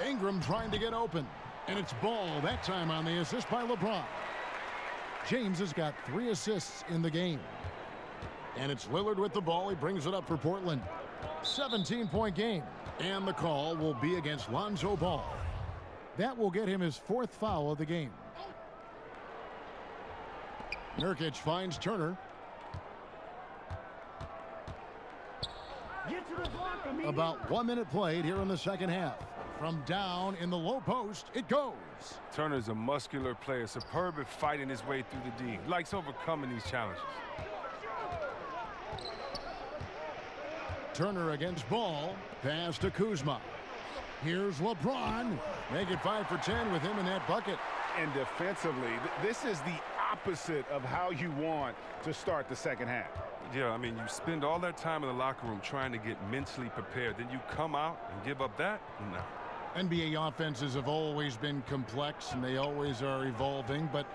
Ingram trying to get open. And it's Ball that time on the assist by LeBron. James has got 3 assists in the game. And it's Lillard with the ball. He brings it up for Portland. 17-point game. And the call will be against Lonzo Ball. That will get him his 4th foul of the game. Nurkic finds Turner. About 1 minute played here in the second half. From down in the low post, it goes. Turner's a muscular player, superb at fighting his way through the D. He likes overcoming these challenges. Turner against Ball. Pass to Kuzma. Here's LeBron. Make it 5 for 10 with him in that bucket. And defensively, this is the opposite of how you want to start the second half. Yeah, I mean, you spend all that time in the locker room trying to get mentally prepared. Then you come out and give up that? No. NBA offenses have always been complex, and they always are evolving. But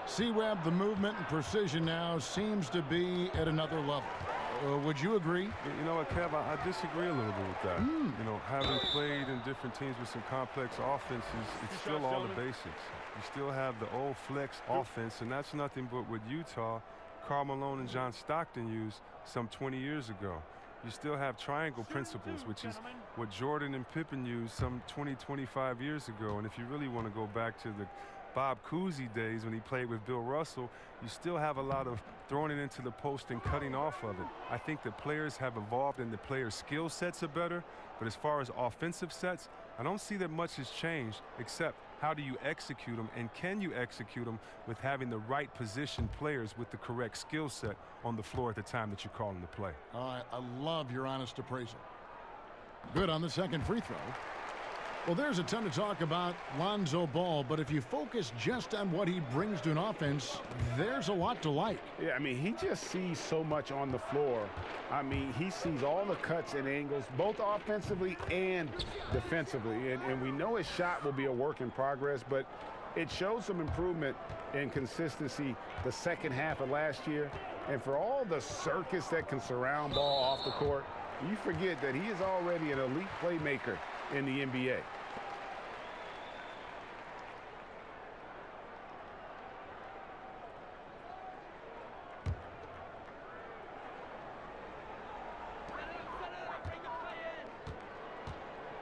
C-Web, the movement and precision now seems to be at another level. Would you agree? You know what, Kev, I disagree a little bit with that. You know, having played in different teams with some complex offenses, it's still all the basics. You still have the old flex offense, and that's nothing but what Utah, Karl Malone, and John Stockton used some 20 years ago. You still have triangle principles, which is what Jordan and Pippen used some 20, 25 years ago. And if you really want to go back to the Bob Cousy days when he played with Bill Russell, you still have a lot of throwing it into the post and cutting off of it. I think the players have evolved and the players' skill sets are better, but as far as offensive sets, I don't see that much has changed, except how do you execute them, and can you execute them with having the right position players with the correct skill set on the floor at the time that you're calling the play. I love your honest appraisal. Good on the second free throw. Well, there's a ton to talk about Lonzo Ball, but if you focus just on what he brings to an offense, there's a lot to like. Yeah, I mean, he just sees so much on the floor. I mean, he sees all the cuts and angles, both offensively and defensively. And we know his shot will be a work in progress, but it shows some improvement in consistency the second half of last year. And for all the circus that can surround Ball off the court, you forget that he is already an elite playmaker in the NBA.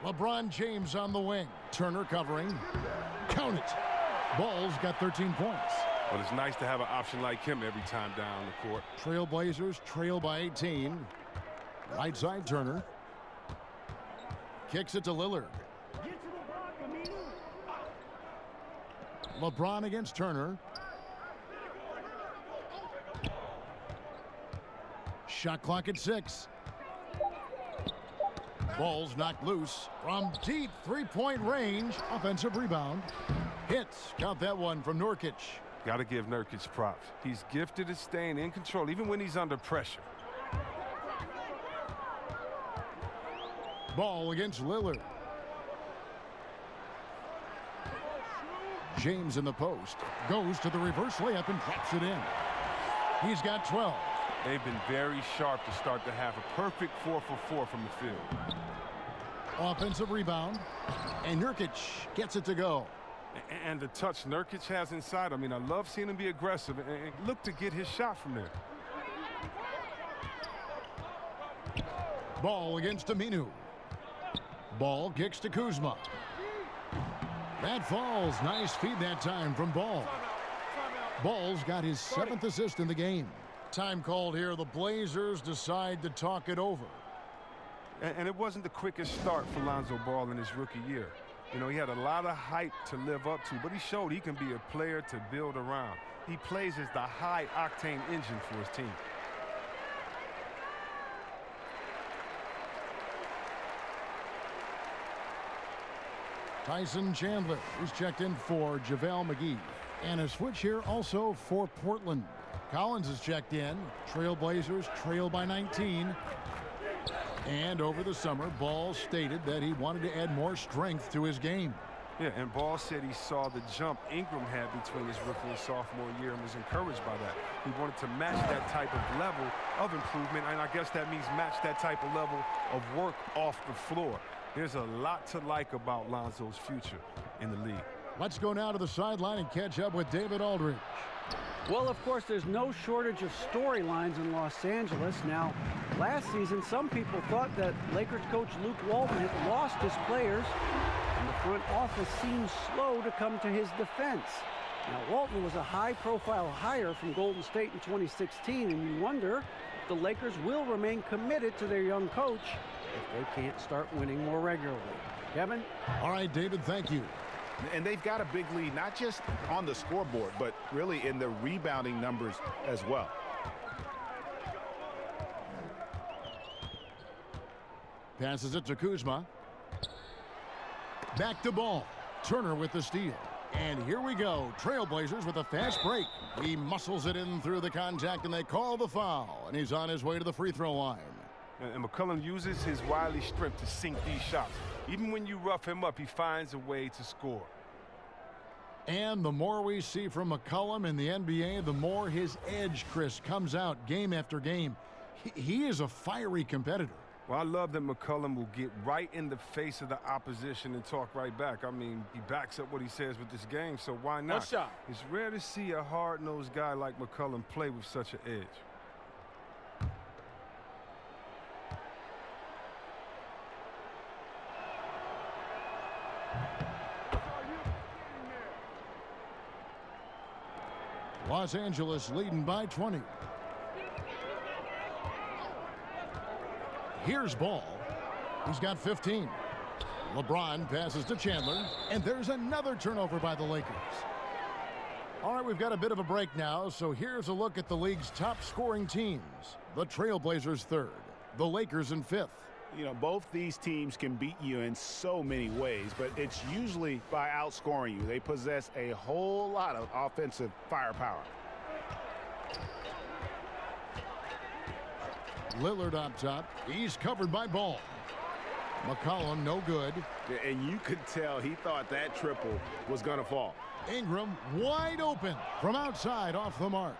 LeBron James on the wing. Turner covering. Count it. Ball's got 13 points. Well, it's nice to have an option like him every time down the court. Trailblazers trail by 18. Right side Turner. Kicks it to Lillard. LeBron against Turner. Shot clock at 6. Ball's knocked loose from deep three-point range. Offensive rebound. Hits. Count that one from Nurkic. Got to give Nurkic props. He's gifted at staying in control, even when he's under pressure. Ball against Lillard. James in the post. Goes to the reverse layup and drops it in. He's got 12. They've been very sharp to start the half. A perfect 4 for 4 from the field. Offensive rebound. And Nurkic gets it to go. And the touch Nurkic has inside. I mean, I love seeing him be aggressive and look to get his shot from there. Ball against Aminu. Ball kicks to Kuzma. That falls. Nice feed that time from Ball. Ball's got his 7th assist in the game. Time called here. The Blazers decide to talk it over. And it wasn't the quickest start for Lonzo Ball in his rookie year. You know, he had a lot of hype to live up to, but he showed he can be a player to build around. He plays as the high-octane engine for his team. Tyson Chandler is checked in for JaVale McGee. And a switch here also for Portland. Collins is checked in. Trailblazers trail by 19. And over the summer, Ball stated that he wanted to add more strength to his game. Yeah, and Ball said he saw the jump Ingram had between his rookie and sophomore year and was encouraged by that. He wanted to match that type of level of improvement, and I guess that means match that type of level of work off the floor. There's a lot to like about Lonzo's future in the league. Let's go now to the sideline and catch up with David Aldridge. Well, of course, there's no shortage of storylines in Los Angeles. Now, last season, some people thought that Lakers coach Luke Walton had lost his players, and the front office seemed slow to come to his defense. Now, Walton was a high-profile hire from Golden State in 2016, and you wonder if the Lakers will remain committed to their young coach if they can't start winning more regularly. Kevin? All right, David, thank you. And they've got a big lead, not just on the scoreboard, but really in the rebounding numbers as well. Passes it to Kuzma. Back to Ball. Turner with the steal. And here we go. Trailblazers with a fast break. He muscles it in through the contact, and they call the foul. And he's on his way to the free throw line. And McCollum uses his wily strength to sink these shots. Even when you rough him up, he finds a way to score. And the more we see from McCollum in the NBA, the more his edge, Chris, comes out game after game. He is a fiery competitor. Well, I love that McCollum will get right in the face of the opposition and talk right back. I mean, he backs up what he says with this game, so why not? One shot. It's rare to see a hard-nosed guy like McCollum play with such an edge. Los Angeles leading by 20. Here's Ball. He's got 15. LeBron passes to Chandler, and there's another turnover by the Lakers. All right, we've got a bit of a break now, so here's a look at the league's top scoring teams. The Trailblazers third, the Lakers in fifth. You know, both these teams can beat you in so many ways, but it's usually by outscoring you. They possess a whole lot of offensive firepower. Lillard up top. He's covered by Ball. McCollum no good. And you could tell he thought that triple was going to fall. Ingram wide open from outside off the mark.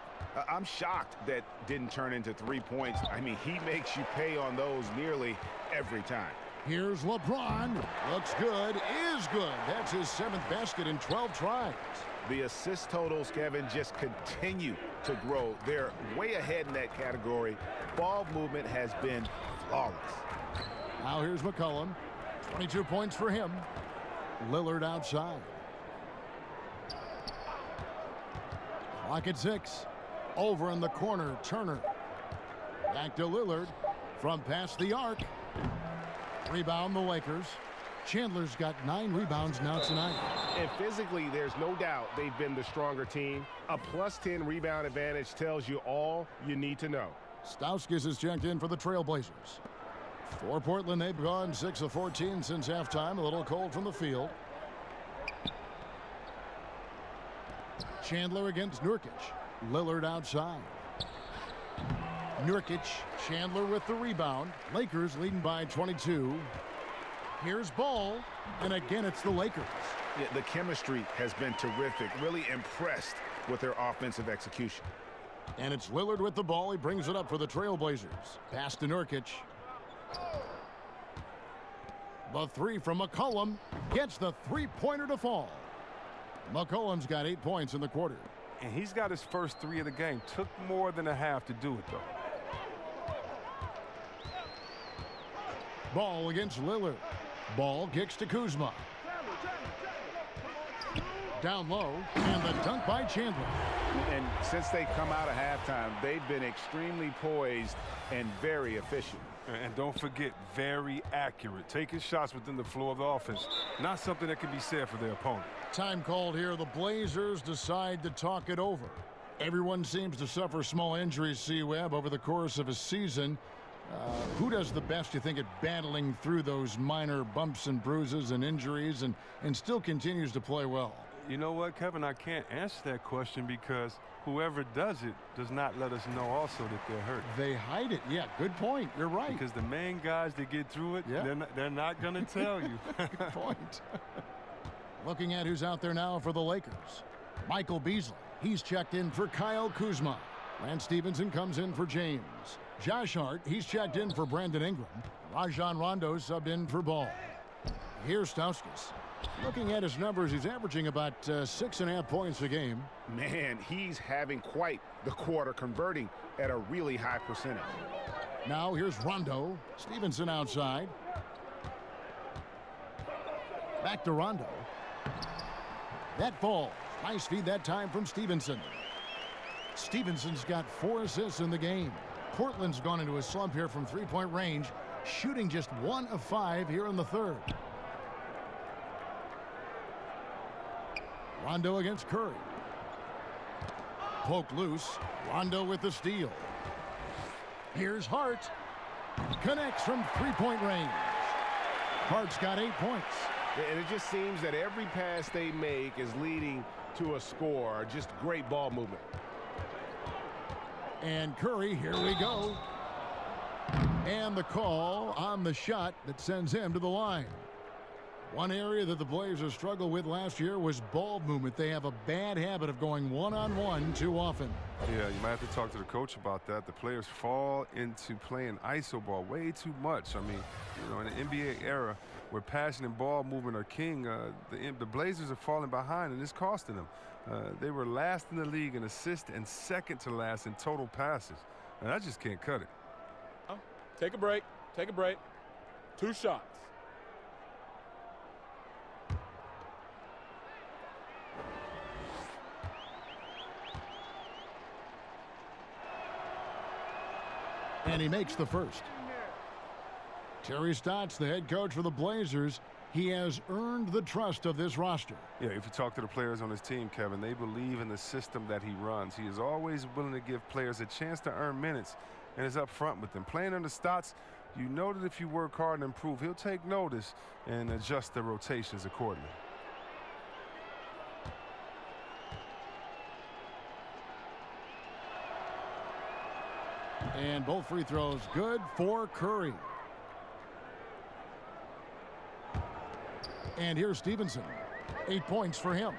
I'm shocked that didn't turn into 3 points. I mean, he makes you pay on those nearly every time. Here's LeBron. Looks good, is good. That's his 7th basket in 12 tries. The assist totals, Kevin, just continue to grow. They're way ahead in that category. Ball movement has been flawless. Now here's McCollum. 22 points for him. Lillard outside. Clock at 6. Over in the corner, Turner. Back to Lillard from past the arc. Rebound the Lakers. Chandler's got 9 rebounds now tonight. And physically, there's no doubt they've been the stronger team. A +10 rebound advantage tells you all you need to know. Stauskas is checked in for the Trailblazers. For Portland, they've gone 6 of 14 since halftime. A little cold from the field. Chandler against Nurkic. Lillard outside. Nurkic, Chandler with the rebound. Lakers leading by 22. Here's Ball, and again it's the Lakers. Yeah, the chemistry has been terrific. Really impressed with their offensive execution. And it's Lillard with the ball. He brings it up for the Trailblazers. Pass to Nurkic. The 3 from McCollum gets the 3-pointer to fall. McCollum's got 8 points in the quarter. And he's got his first 3 of the game. Took more than a half to do it, though. Ball against Lillard. Ball kicks to Kuzma. Down low, and the dunk by Chandler. And since they come out of halftime, they've been extremely poised and very efficient. And don't forget, very accurate. Taking shots within the flow of the offense. Not something that can be said for their opponent. Time called here. The Blazers decide to talk it over. Everyone seems to suffer small injuries, C-Webb, over the course of a season. Who does the best, you think, at battling through those minor bumps and bruises and injuries and still continues to play well? You know what, Kevin? I can't answer that question because whoever does it does not let us know also that they're hurt. They hide it. Yeah, good point. You're right. Because the main guys that get through it, yeah, they're not going to tell you. Good point. Looking at who's out there now for the Lakers. Michael Beasley. He's checked in for Kyle Kuzma. Lance Stevenson comes in for James. Josh Hart, he's checked in for Brandon Ingram. Rajon Rondo subbed in for Ball. Here's Stauskas. Looking at his numbers, he's averaging about 6.5 points a game. Man, he's having quite the quarter, converting at a really high percentage. Now here's Rondo. Stevenson outside. Back to Rondo. That falls. Nice feed that time from Stevenson. Stevenson's got 4 assists in the game. Portland's gone into a slump here from three-point range, shooting just 1 of 5 here in the third. Rondo against Curry. Poke loose. Rondo with the steal. Here's Hart. Connects from three-point range. Hart's got 8 points. And it just seems that every pass they make is leading to a score. Just great ball movement. And Curry, here we go. And the call on the shot that sends him to the line. One area that the Blazers struggled with last year was ball movement. They have a bad habit of going one-on-one too often. Yeah, you might have to talk to the coach about that. The players fall into playing iso ball way too much. I mean, you know, in the NBA era where passing and ball movement are king, the Blazers are falling behind, and it's costing them. They were last in the league in assists and second to last in total passes. And I just can't cut it. Take a break. Take a break. 2 shots. And he makes the first. Terry Stotts, the head coach for the Blazers, he has earned the trust of this roster. Yeah, if you talk to the players on his team, Kevin, they believe in the system that he runs. He is always willing to give players a chance to earn minutes and is up front with them. Playing under Stotts, you know that if you work hard and improve, he'll take notice and adjust the rotations accordingly. And both free throws good for Curry. And here's Stevenson. 8 points for him.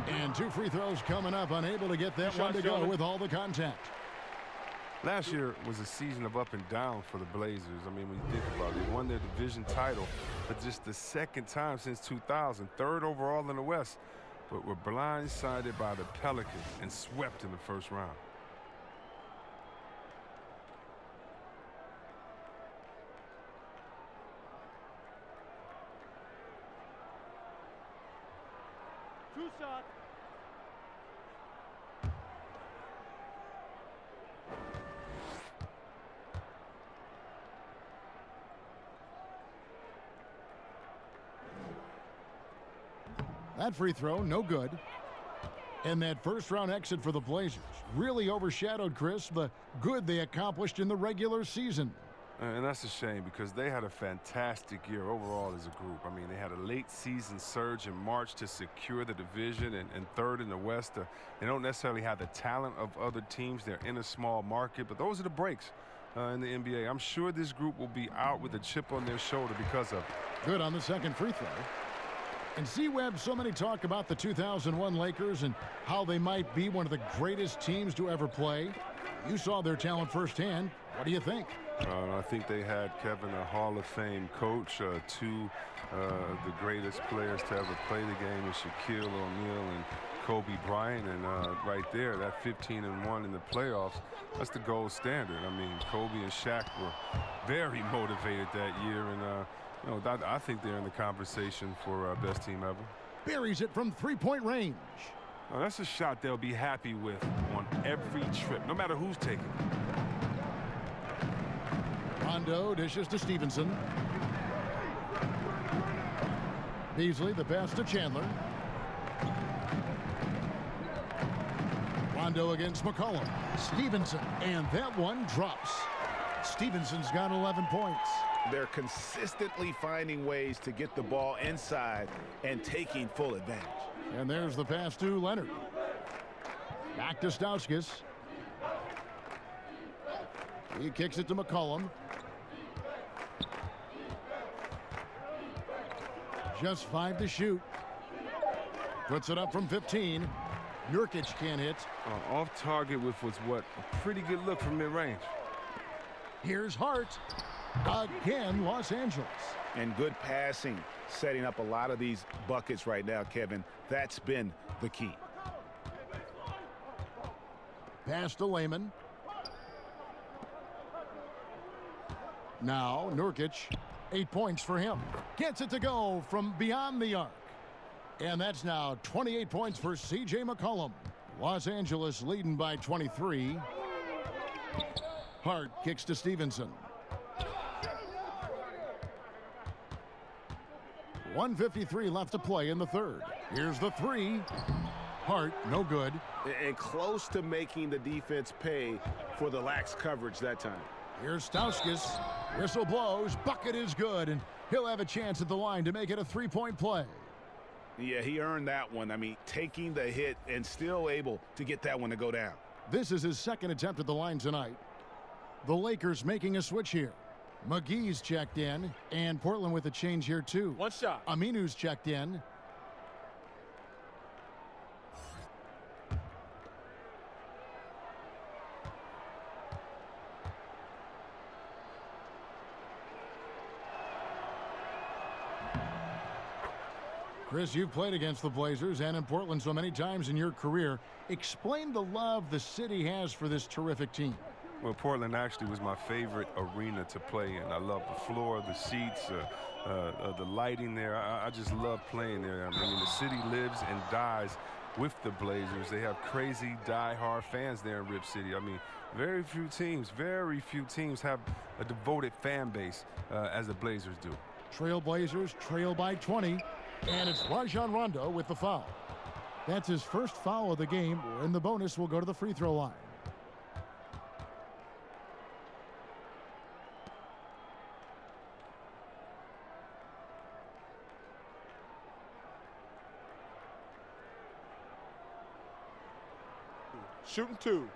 And 2 free throws coming up. Unable to get that one to go with all the contact. Last year was a season of up and down for the Blazers. I mean, when you think about it, they won their division title for just the 2nd time since 2000, 3rd overall in the West, but were blindsided by the Pelicans and swept in the first round. Two shots. That free throw, no good. And that first-round exit for the Blazers really overshadowed, Chris, the good they accomplished in the regular season. And that's a shame because they had a fantastic year overall as a group. I mean, they had a late-season surge in March to secure the division and 3rd in the West. They don't necessarily have the talent of other teams. They're in a small market, but those are the breaks in the NBA. I'm sure this group will be out with a chip on their shoulder because of it. Good on the second free throw. And C-Web, so many talk about the 2001 Lakers and how they might be one of the greatest teams to ever play. You saw their talent firsthand. What do you think? I think they had, Kevin, a Hall of Fame coach, 2 of the greatest players to ever play the game, Shaquille O'Neal and Kobe Bryant. And right there, that 15-1 in the playoffs, that's the gold standard. I mean, Kobe and Shaq were very motivated that year. And, you know, I think they're in the conversation for best team ever. Buries it from three-point range. Now, that's a shot they'll be happy with on every trip, no matter who's taking it. Rondo dishes to Stevenson. Beasley, the pass to Chandler. Rondo against McCollum. Stevenson, and that one drops. Stevenson's got 11 points. They're consistently finding ways to get the ball inside and taking full advantage. And there's the pass to Leonard. Back to Stauskas. He kicks it to McCollum. Just 5 to shoot. Puts it up from 15. Nurkic can't hit. Off target with what's a pretty good look from mid-range. Here's Hart. Again, Los Angeles. And good passing, setting up a lot of these buckets right now, Kevin. That's been the key. Pass to Layman. Now Nurkic, 8 points for him. Gets it to go from beyond the arc. And that's now 28 points for C.J. McCollum. Los Angeles leading by 23. Hart kicks to Stevenson. 1:53 left to play in the third. Here's the three. Hart, no good. And close to making the defense pay for the lax coverage that time. Here's Stauskas. Whistle blows. Bucket is good, and he'll have a chance at the line to make it a three-point play. Yeah, he earned that one. I mean, taking the hit and still able to get that one to go down. This is his second attempt at the line tonight. The Lakers making a switch here. McGee's checked in, and Portland with a change here too. One shot. Aminu's checked in. Chris, you've played against the Blazers and in Portland so many times in your career. Explain the love the city has for this terrific team. Well, Portland actually was my favorite arena to play in. I love the floor, the seats, the lighting there. I just love playing there. I mean, the city lives and dies with the Blazers. They have crazy, die-hard fans there in Rip City. I mean, very few teams have a devoted fan base as the Blazers do. Trail Blazers trail by 20. And it's Rajon Rondo with the foul. That's his first foul of the game, and the bonus will go to the free throw line. Shooting two.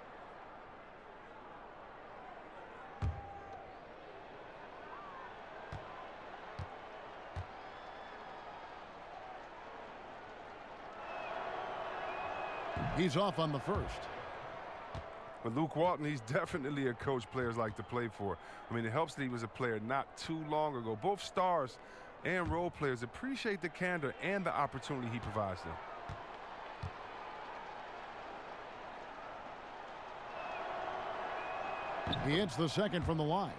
He's off on the first. But Luke Walton, he's definitely a coach players like to play for. I mean, it helps that he was a player not too long ago. Both stars and role players appreciate the candor and the opportunity he provides them. He hits the second from the line.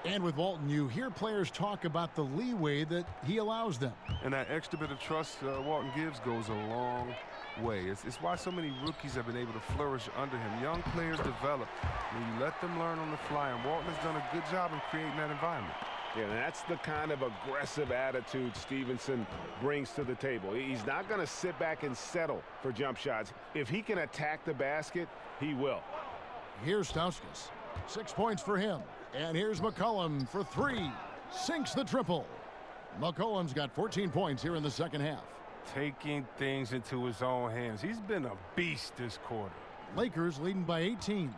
And with Walton, you hear players talk about the leeway that he allows them. And that extra bit of trust Walton gives goes a long way. It's why so many rookies have been able to flourish under him. Young players develop when you let them learn on the fly, and Walton has done a good job in creating that environment. Yeah, and that's the kind of aggressive attitude Stevenson brings to the table. He's not going to sit back and settle for jump shots. If he can attack the basket, he will. Here's Stauskas. 6 points for him. And here's McCollum for three. Sinks the triple. McCollum's got 14 points here in the second half. Taking things into his own hands. He's been a beast this quarter. Lakers leading by 18.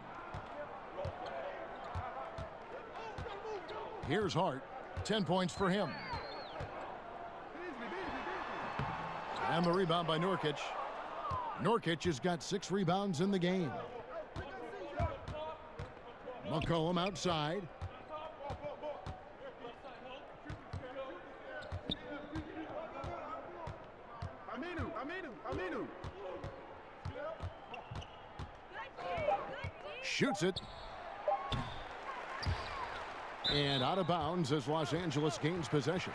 Here's Hart. 10 points for him. And the rebound by Nurkic. Nurkic has got 6 rebounds in the game. McCollum outside. Aminu. Shoots it. And out of bounds as Los Angeles gains possession.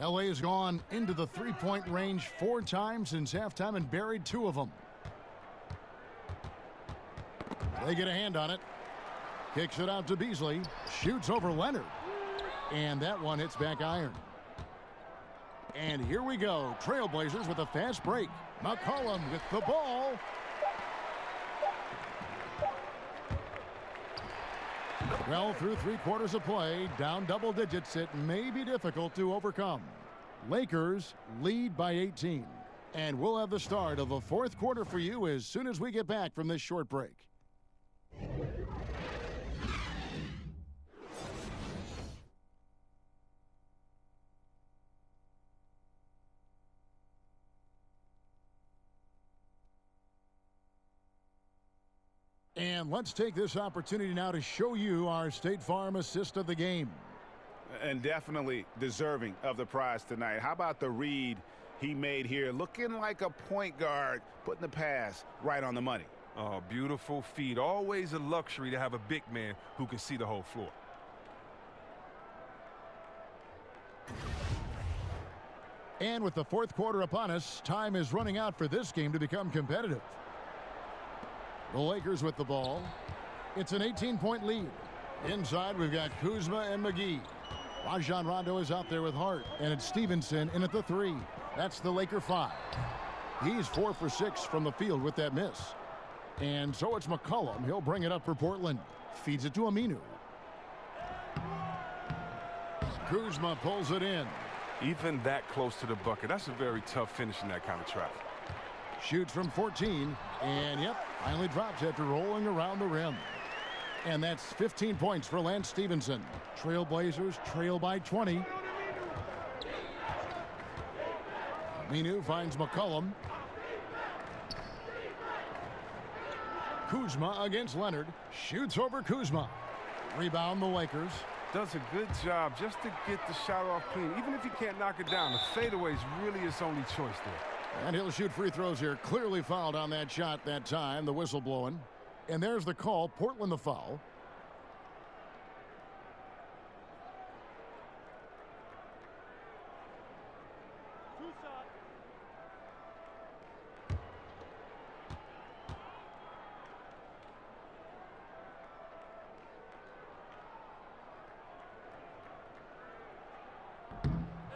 LA has gone into the three-point range 4 times since halftime and buried 2 of them. They get a hand on it. Kicks it out to Beasley. Shoots over Leonard. And that one hits back iron. And here we go. Trailblazers with a fast break. McCollum with the ball. Well, through 3 quarters of play, down double digits, it may be difficult to overcome. Lakers lead by 18. And we'll have the start of the fourth quarter for you as soon as we get back from this short break. And let's take this opportunity now to show you our State Farm assist of the game. And definitely deserving of the prize tonight. How about the read he made here? Looking like a point guard, putting the pass right on the money. Oh, beautiful feed. Always a luxury to have a big man who can see the whole floor. And with the fourth quarter upon us, time is running out for this game to become competitive. The Lakers with the ball. It's an 18-point lead. Inside, we've got Kuzma and McGee. Rajon Rondo is out there with Hart, and it's Stevenson in at the 3. That's the Laker 5. He's 4 for 6 from the field with that miss. And so it's McCollum. He'll bring it up for Portland. Feeds it to Aminu. Kuzma pulls it in. Even that close to the bucket, that's a very tough finish in that kind of traffic. Shoots from 14, and yep, finally drops after rolling around the rim. And that's 15 points for Lance Stevenson. Trailblazers trail by 20. Aminu finds McCollum. Kuzma against Leonard. Shoots over Kuzma. Rebound the Lakers. Does a good job just to get the shot off clean. Even if you can't knock it down, the fadeaway is really his only choice there. And he'll shoot free throws here. Clearly fouled on that shot that time. The whistle blowing. And there's the call. Portland the foul.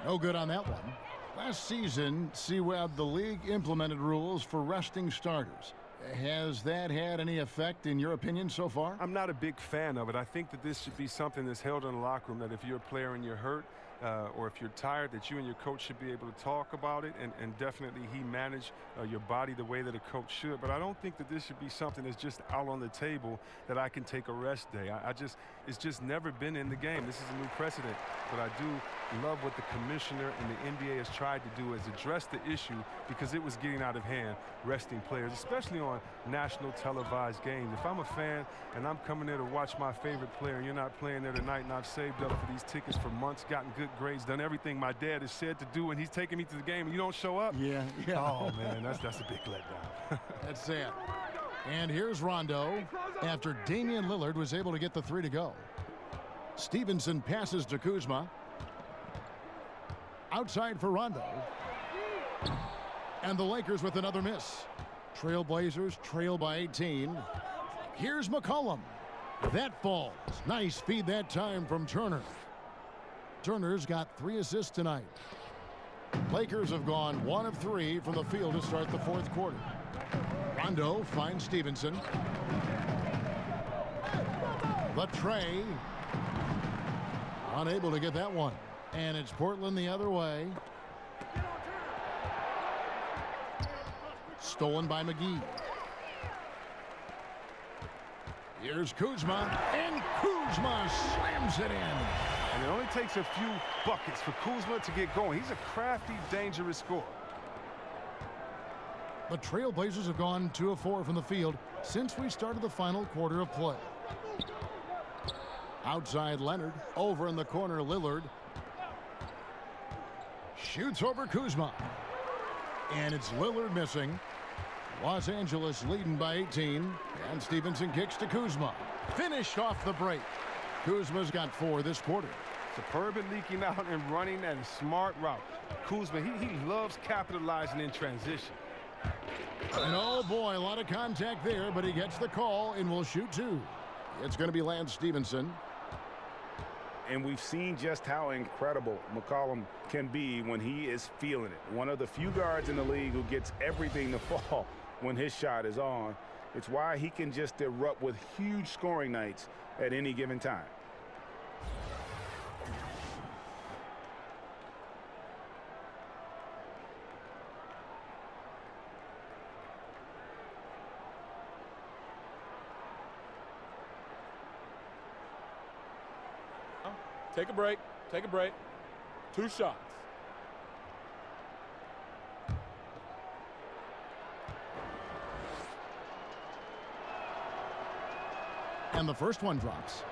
No good on that one. Last season, C-Web, the league implemented rules for resting starters. Has that had any effect in your opinion so far? I'm not a big fan of it. I think that this should be something that's held in the locker room, that if you're a player and you're hurt or if you're tired, that you and your coach should be able to talk about it and definitely manage your body the way that a coach should. But I don't think that this should be something that's just out on the table that I can take a rest day. It's just never been in the game. This is a new precedent. But I do love what the commissioner and the NBA has tried to do is address the issue because it was getting out of hand, resting players, especially on national televised games. If I'm a fan and I'm coming there to watch my favorite player and you're not playing there tonight and I've saved up for these tickets for months, gotten good grades, done everything my dad has said to do, and he's taking me to the game and you don't show up? Yeah. Oh, man, that's a big letdown. That's sad. And here's Rondo after Damian Lillard was able to get the 3 to go. Stevenson passes to Kuzma. Outside for Rondo. And the Lakers with another miss. Trailblazers trail by 18. Here's McCollum. That falls. Nice feed that time from Turner. Turner's got 3 assists tonight. Lakers have gone 1 of 3 from the field to start the fourth quarter. Rondo finds Stevenson. The tray. Unable to get that one. And it's Portland the other way. Stolen by McGee. Here's Kuzma. And Kuzma slams it in. And it only takes a few buckets for Kuzma to get going. He's a crafty, dangerous scorer. The Trailblazers have gone 2 of 4 from the field since we started the final quarter of play. Outside Leonard. Over in the corner, Lillard. Shoots over Kuzma. And it's Lillard missing. Los Angeles leading by 18. And Stevenson kicks to Kuzma. Finished off the break. Kuzma's got 4 this quarter. Superb at leaking out and running that smart route. Kuzma, he loves capitalizing in transition. And oh boy, a lot of contact there, but he gets the call and will shoot 2. It's going to be Lance Stevenson. And we've seen just how incredible McCollum can be when he is feeling it. One of the few guards in the league who gets everything to fall when his shot is on. It's why he can just erupt with huge scoring nights at any given time. Take a break. Take a break. 2 shots. And the first one drops.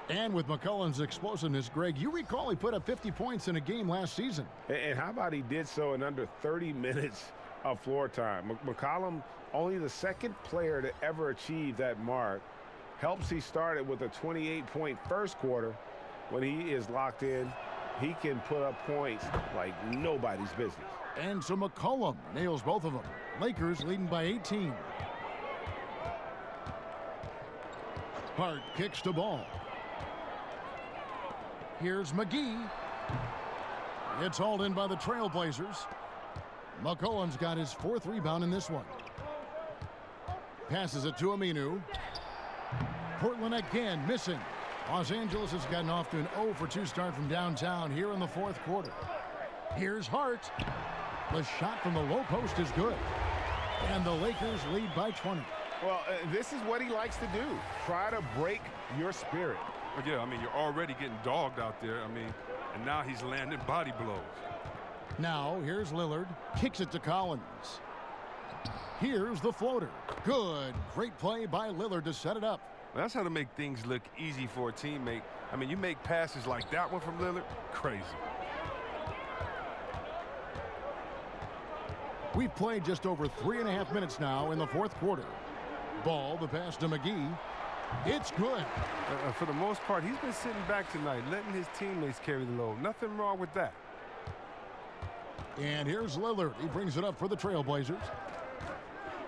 And with McCollum's explosiveness, Greg, you recall he put up 50 points in a game last season. And how about he did so in under 30 minutes of floor time? McCollum, only the 2nd player to ever achieve that mark. Helps he started with a 28-point first quarter. When he is locked in, he can put up points like nobody's business. And so McCollum nails both of them. Lakers leading by 18. Hart kicks the ball. Here's McGee. It's hauled in by the Trailblazers. McCollum's got his 4th rebound in this one. Passes it to Aminu. Portland again missing. Los Angeles has gotten off to an 0-for-2 start from downtown here in the 4th quarter. Here's Hart. The shot from the low post is good. And the Lakers lead by 20. Well, this is what he likes to do. Try to break your spirit. Yeah, I mean, you're already getting dogged out there. I mean, and now he's landing body blows. Now, here's Lillard. Kicks it to Collins. Here's the floater. Good. Great play by Lillard to set it up. That's how to make things look easy for a teammate. I mean, you make passes like that one from Lillard, crazy. We've played just over 3.5 minutes now in the 4th quarter. Ball, the pass to McGee. It's good. For the most part, he's been sitting back tonight, letting his teammates carry the load. Nothing wrong with that. And here's Lillard. He brings it up for the Trailblazers.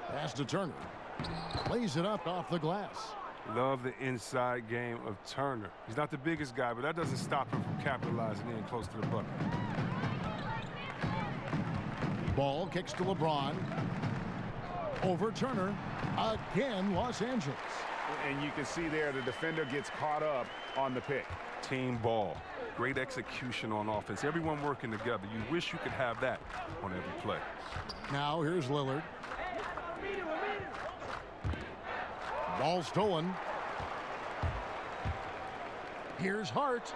Pass to Turner. Lays it up off the glass. Love the inside game of Turner. He's not the biggest guy, but that doesn't stop him from capitalizing in close to the bucket. Ball kicks to LeBron. Over Turner. Again, Los Angeles. And you can see there the defender gets caught up on the pick. Team ball. Great execution on offense. Everyone working together. You wish you could have that on every play. Now here's Lillard. Ball stolen. Here's Hart.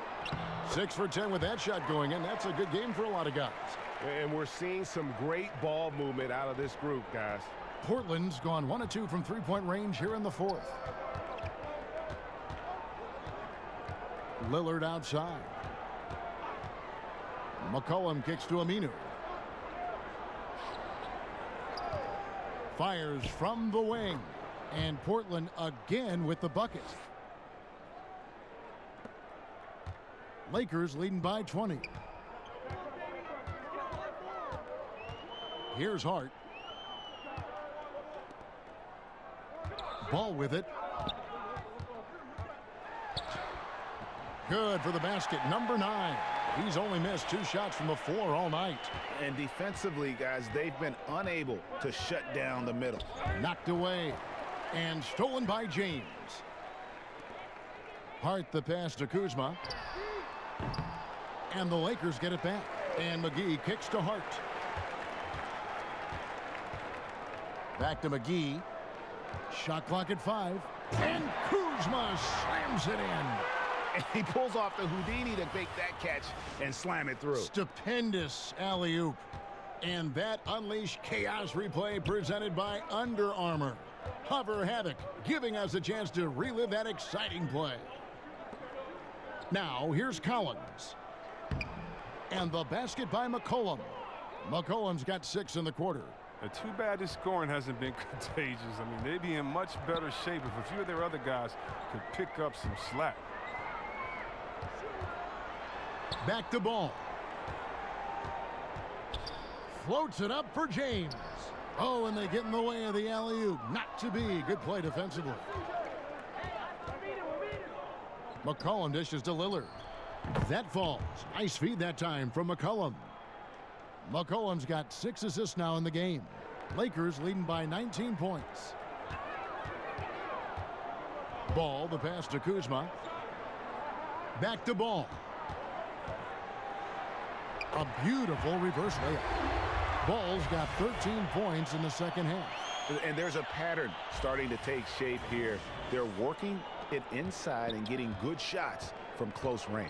6 for 10 with that shot going in. That's a good game for a lot of guys. And we're seeing some great ball movement out of this group, guys. Portland's gone 1 of 2 from 3-point range here in the 4th. Lillard outside. McCollum kicks to Aminu. Fires from the wing. And Portland again with the bucket. Lakers leading by 20. Here's Hart. Ball with it. Good for the basket. Number 9. He's only missed 2 shots from the floor all night. And defensively, guys, they've been unable to shut down the middle. Knocked away. And stolen by James. Hart the pass to Kuzma. And the Lakers get it back. And McGee kicks to Hart. Back to McGee. Shot clock at 5. And Kuzma slams it in. And he pulls off the Houdini to make that catch and slam it through. Stupendous alley-oop. And that unleashed chaos replay presented by Under Armour. Hover Havoc, giving us a chance to relive that exciting play. Now, here's Collins. And the basket by McCollum. McCollum's got 6 in the quarter. Too bad this scoring hasn't been contagious. I mean, they'd be in much better shape if a few of their other guys could pick up some slack. Back to ball. Floats it up for James. Oh, and they get in the way of the alley-oop. Not to be. Good play defensively. McCollum dishes to Lillard. That falls. Nice feed that time from McCollum. McCollum's got 6 assists now in the game. Lakers leading by 19 points. Ball, the pass to Kuzma. Back to Ball. A beautiful reverse layup. Ball's got 13 points in the second half. And there's a pattern starting to take shape here. They're working it inside and getting good shots from close range.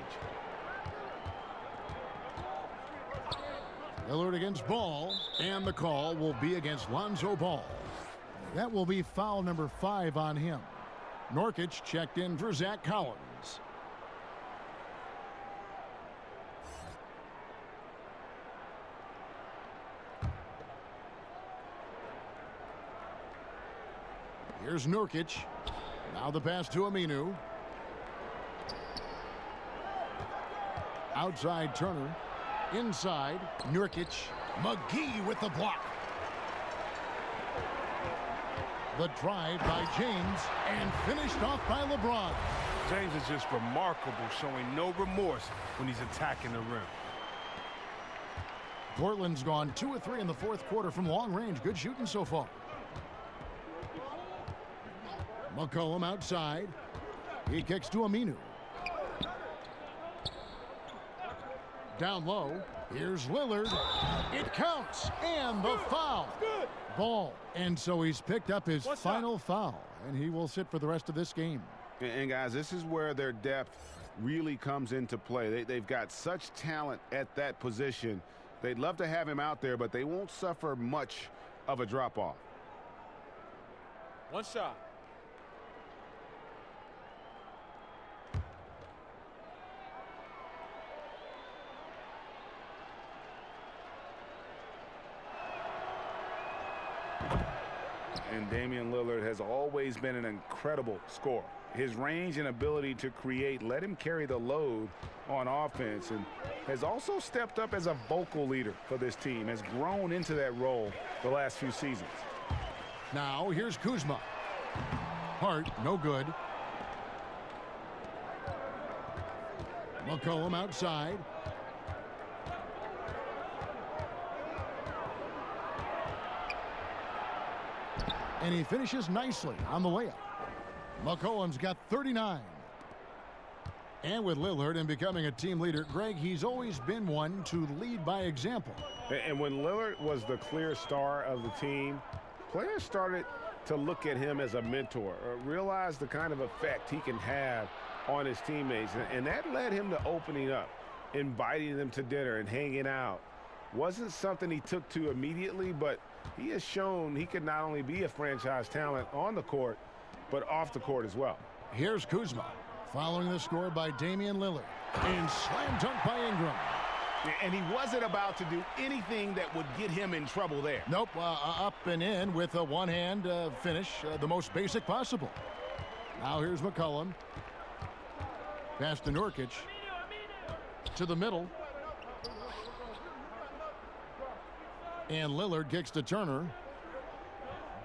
Lillard against Ball, and the call will be against Lonzo Ball. That will be foul number 5 on him. Nurkic checked in for Zach Collins. Here's Nurkic. Now the pass to Aminu. Outside Turner. Inside Nurkic. McGee with the block. The drive by James and finished off by LeBron. James is just remarkable, showing no remorse when he's attacking the rim. Portland's gone 2 of 3 in the fourth quarter from long range. Good shooting so far. McCollum outside. He kicks to Aminu. Down low. Here's Lillard. It counts. And the foul. Ball. And so he's picked up his final foul. And he will sit for the rest of this game. And guys, this is where their depth really comes into play. They've got such talent at that position. They'd love to have him out there, but they won't suffer much of a drop-off. One shot. And Damian Lillard has always been an incredible scorer. His range and ability to create let him carry the load on offense, and has also stepped up as a vocal leader for this team, has grown into that role the last few seasons. Now here's Kuzma. Hart, no good. McCollum outside. And he finishes nicely on the layup. McCollum's got 39. And with Lillard and becoming a team leader, Greg, he's always been one to lead by example. And when Lillard was the clear star of the team, players started to look at him as a mentor, or realize the kind of effect he can have on his teammates. And that led him to opening up, inviting them to dinner and hanging out. Wasn't something he took to immediately, but he has shown he could not only be a franchise talent on the court, but off the court as well. Here's Kuzma, following the score by Damian Lillard. And slam dunk by Ingram. And he wasn't about to do anything that would get him in trouble there. Nope, up and in with a one-hand finish, the most basic possible. Now here's McCollum. Pass to Nurkic. To the middle. And Lillard kicks to Turner.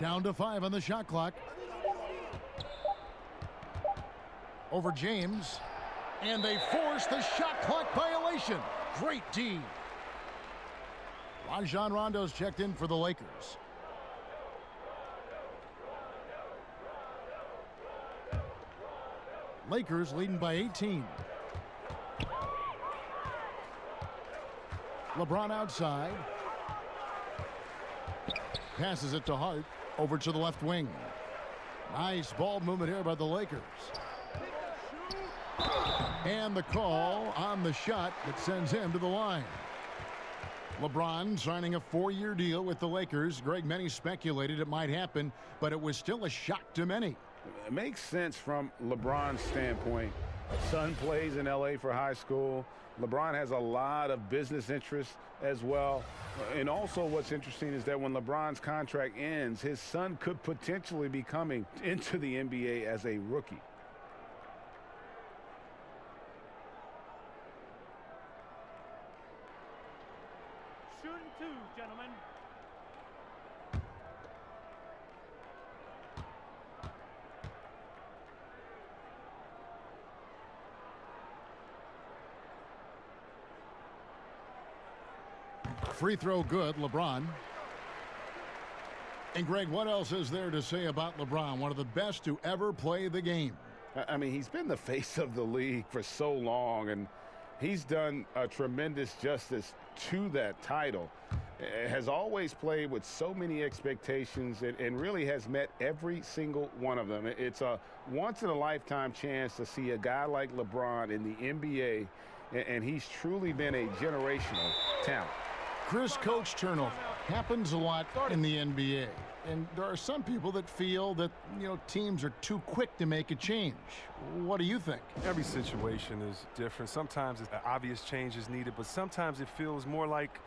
Down to 5 on the shot clock. Over James. And they force the shot clock violation. Great D. Rajon Rondo's checked in for the Lakers. Lakers leading by 18. LeBron outside. Passes it to Hart. Over to the left wing. Nice ball movement here by the Lakers. And the call on the shot that sends him to the line. LeBron signing a 4-year deal with the Lakers. Greg, many speculated it might happen, but it was still a shock to many. It makes sense from LeBron's standpoint. Son plays in LA for high school. LeBron has a lot of business interests as well. And also what's interesting is that when LeBron's contract ends, his son could potentially be coming into the NBA as a rookie. Shooting 2, gentlemen. Free throw good, LeBron. And Greg, what else is there to say about LeBron? One of the best to ever play the game. I mean, he's been the face of the league for so long, and he's done a tremendous justice to that title. has always played with so many expectations and really has met every single one of them. It's a once-in-a-lifetime chance to see a guy like LeBron in the NBA, and he's truly been a generational talent. Chris, coach turnover happens a lot in the NBA. And there are some people that feel that, teams are too quick to make a change. What do you think? Every situation is different. Sometimes an obvious change is needed, but sometimes it feels more like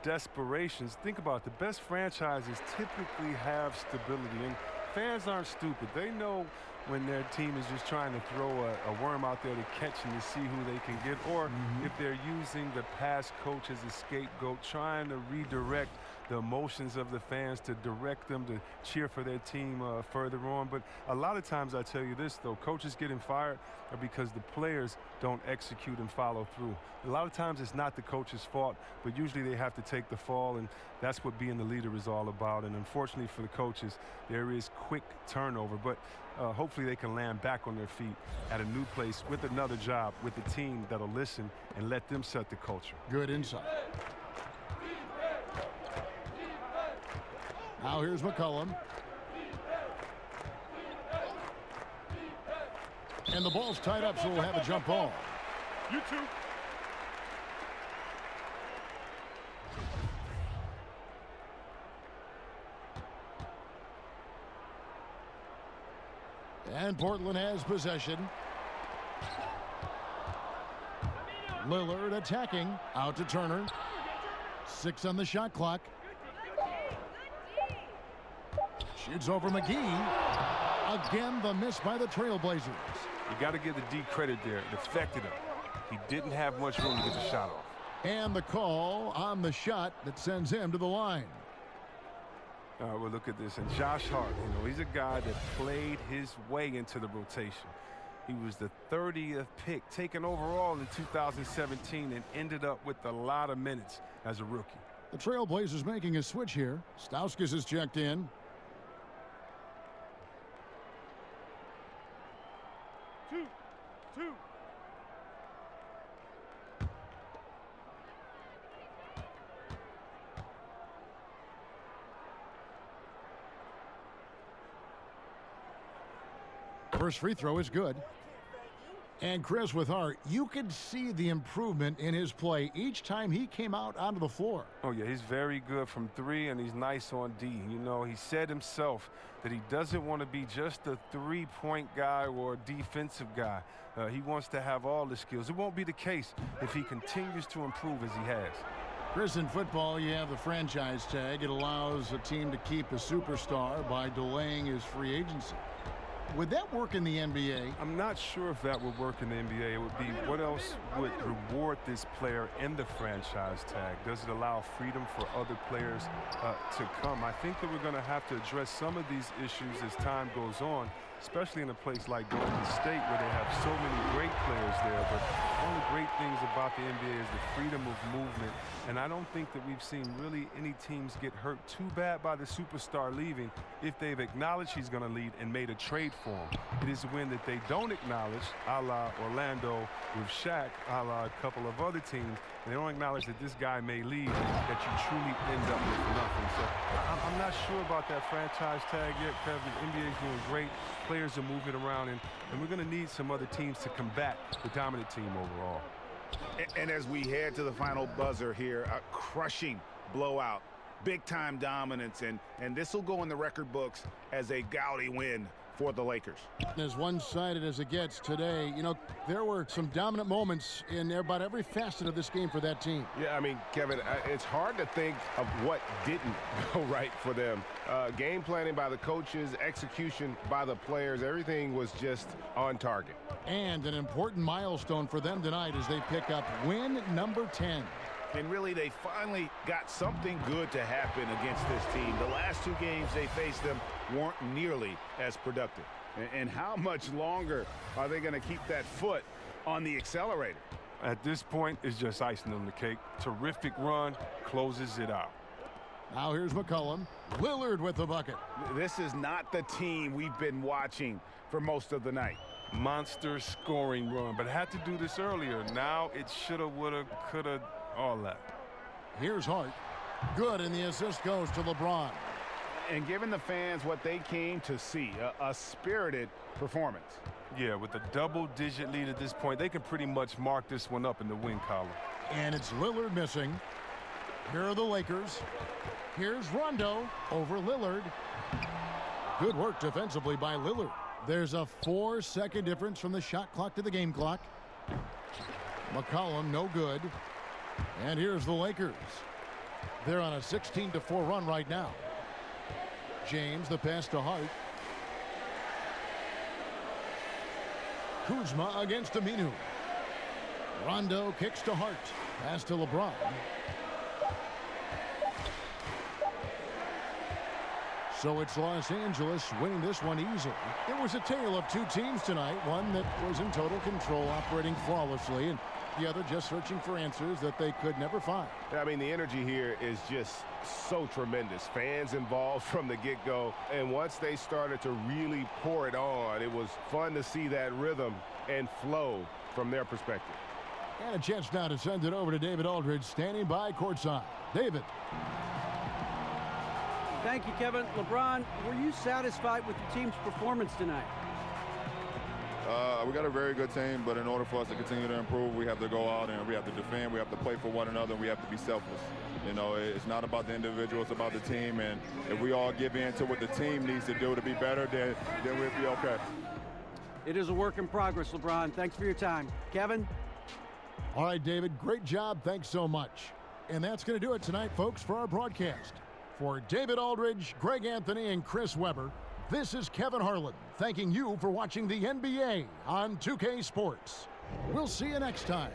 desperations. Think about it. The best franchises typically have stability, and fans aren't stupid. They know when their team is just trying to throw a worm out there to catch and to see who they can get, or if they're using the past coach as a scapegoat, trying to redirect the emotions of the fans to direct them to cheer for their team further on. But a lot of times, I tell you this, though, coaches getting fired are because the players don't execute and follow through. A lot of times it's not the coach's fault, but usually they have to take the fall, and that's what being the leader is all about. And unfortunately for the coaches, there is quick turnover, but hopefully they can land back on their feet at a new place with another job, with a team that'll listen and let them set the culture. Good insight. Now here's McCollum. And the ball's tied up, so we'll have a jump ball. You two. And Portland has possession. Lillard attacking. Out to Turner. 6 on the shot clock. Shoots over McGee. Again, the miss by the Trailblazers. You got to give the D credit there. It affected him. He didn't have much room to get the shot off. And the call on the shot that sends him to the line. All right, well, look at this. And Josh Hart, he's a guy that played his way into the rotation. He was the 30th pick taken overall in 2017 and ended up with a lot of minutes as a rookie. The Trailblazers making a switch here. Stauskas is checked in. 2-2. First free throw is good. And Chris, with Hart, you could see the improvement in his play each time he came out onto the floor. Oh, yeah, he's very good from 3, and he's nice on D. He said himself that he doesn't want to be just a three-point guy or a defensive guy. He wants to have all the skills. It won't be the case if he continues to improve as he has. Chris, in football, you have the franchise tag. It allows a team to keep a superstar by delaying his free agency. Would that work in the NBA? I'm not sure if that would work in the NBA. It would be what else would reward this player in the franchise tag? Does it allow freedom for other players to come? I think that we're going to have to address some of these issues as time goes on, especially in a place like Golden State where they have so many great players there. But one of the great things about the NBA is the freedom of movement. And I don't think that we've seen really any teams get hurt too bad by the superstar leaving if they've acknowledged he's going to leave and made a trade for him. It is when that they don't acknowledge, a la Orlando with Shaq, a la a couple of other teams, and they don't acknowledge that this guy may leave, that you truly end up with nothing. So I'm not sure about that franchise tag yet, Kevin. The NBA is doing great. Players are moving around, and we're going to need some other teams to combat the dominant team overall. And as we head to the final buzzer here, a crushing blowout, big-time dominance, and this will go in the record books as a gaudy win for the Lakers. As one-sided as it gets today, there were some dominant moments in about every facet of this game for that team. Yeah, I mean, Kevin, it's hard to think of what didn't go right for them. Game planning by the coaches, execution by the players, everything was just on target. And an important milestone for them tonight as they pick up win number 10. And really, they finally got something good to happen against this team. The last 2 games they faced them weren't nearly as productive. And how much longer are they going to keep that foot on the accelerator? At this point, it's just icing on the cake. Terrific run, closes it out. Now here's McCollum. Lillard with the bucket. This is not the team we've been watching for most of the night. Monster scoring run, but had to do this earlier. Now it shoulda, woulda, coulda, all that. Here's Hart. Good, and the assist goes to LeBron. And giving the fans what they came to see, a spirited performance. Yeah, with a double-digit lead at this point, they can pretty much mark this one up in the win column. And it's Lillard missing. Here are the Lakers. Here's Rondo over Lillard. Good work defensively by Lillard. There's a 4-second difference from the shot clock to the game clock. McCollum, no good. And here's the Lakers. They're on a 16-4 run right now. James, the pass to Hart. Kuzma against Aminu. Rondo kicks to Hart. Pass to LeBron. So it's Los Angeles winning this one easily. It was a tale of two teams tonight. One that was in total control, operating flawlessly, and the other just searching for answers that they could never find. I mean, the energy here is just so tremendous. Fans involved from the get-go, and once they started to really pour it on, it was fun to see that rhythm and flow from their perspective. And a chance now to send it over to David Aldridge, standing by courtside. David. Thank you, Kevin. LeBron, were you satisfied with your team's performance tonight? We got a very good team, but in order for us to continue to improve, we have to go out and we have to defend, we have to play for one another, and we have to be selfless. You know, it's not about the individual, it's about the team, and if we all give in to what the team needs to do to be better, then we'll be okay. It is a work in progress, LeBron. Thanks for your time. Kevin? All right, David, great job. Thanks so much. And that's going to do it tonight, folks, for our broadcast. For David Aldridge, Greg Anthony, and Chris Webber, this is Kevin Harlan thanking you for watching the NBA on 2K Sports. We'll see you next time.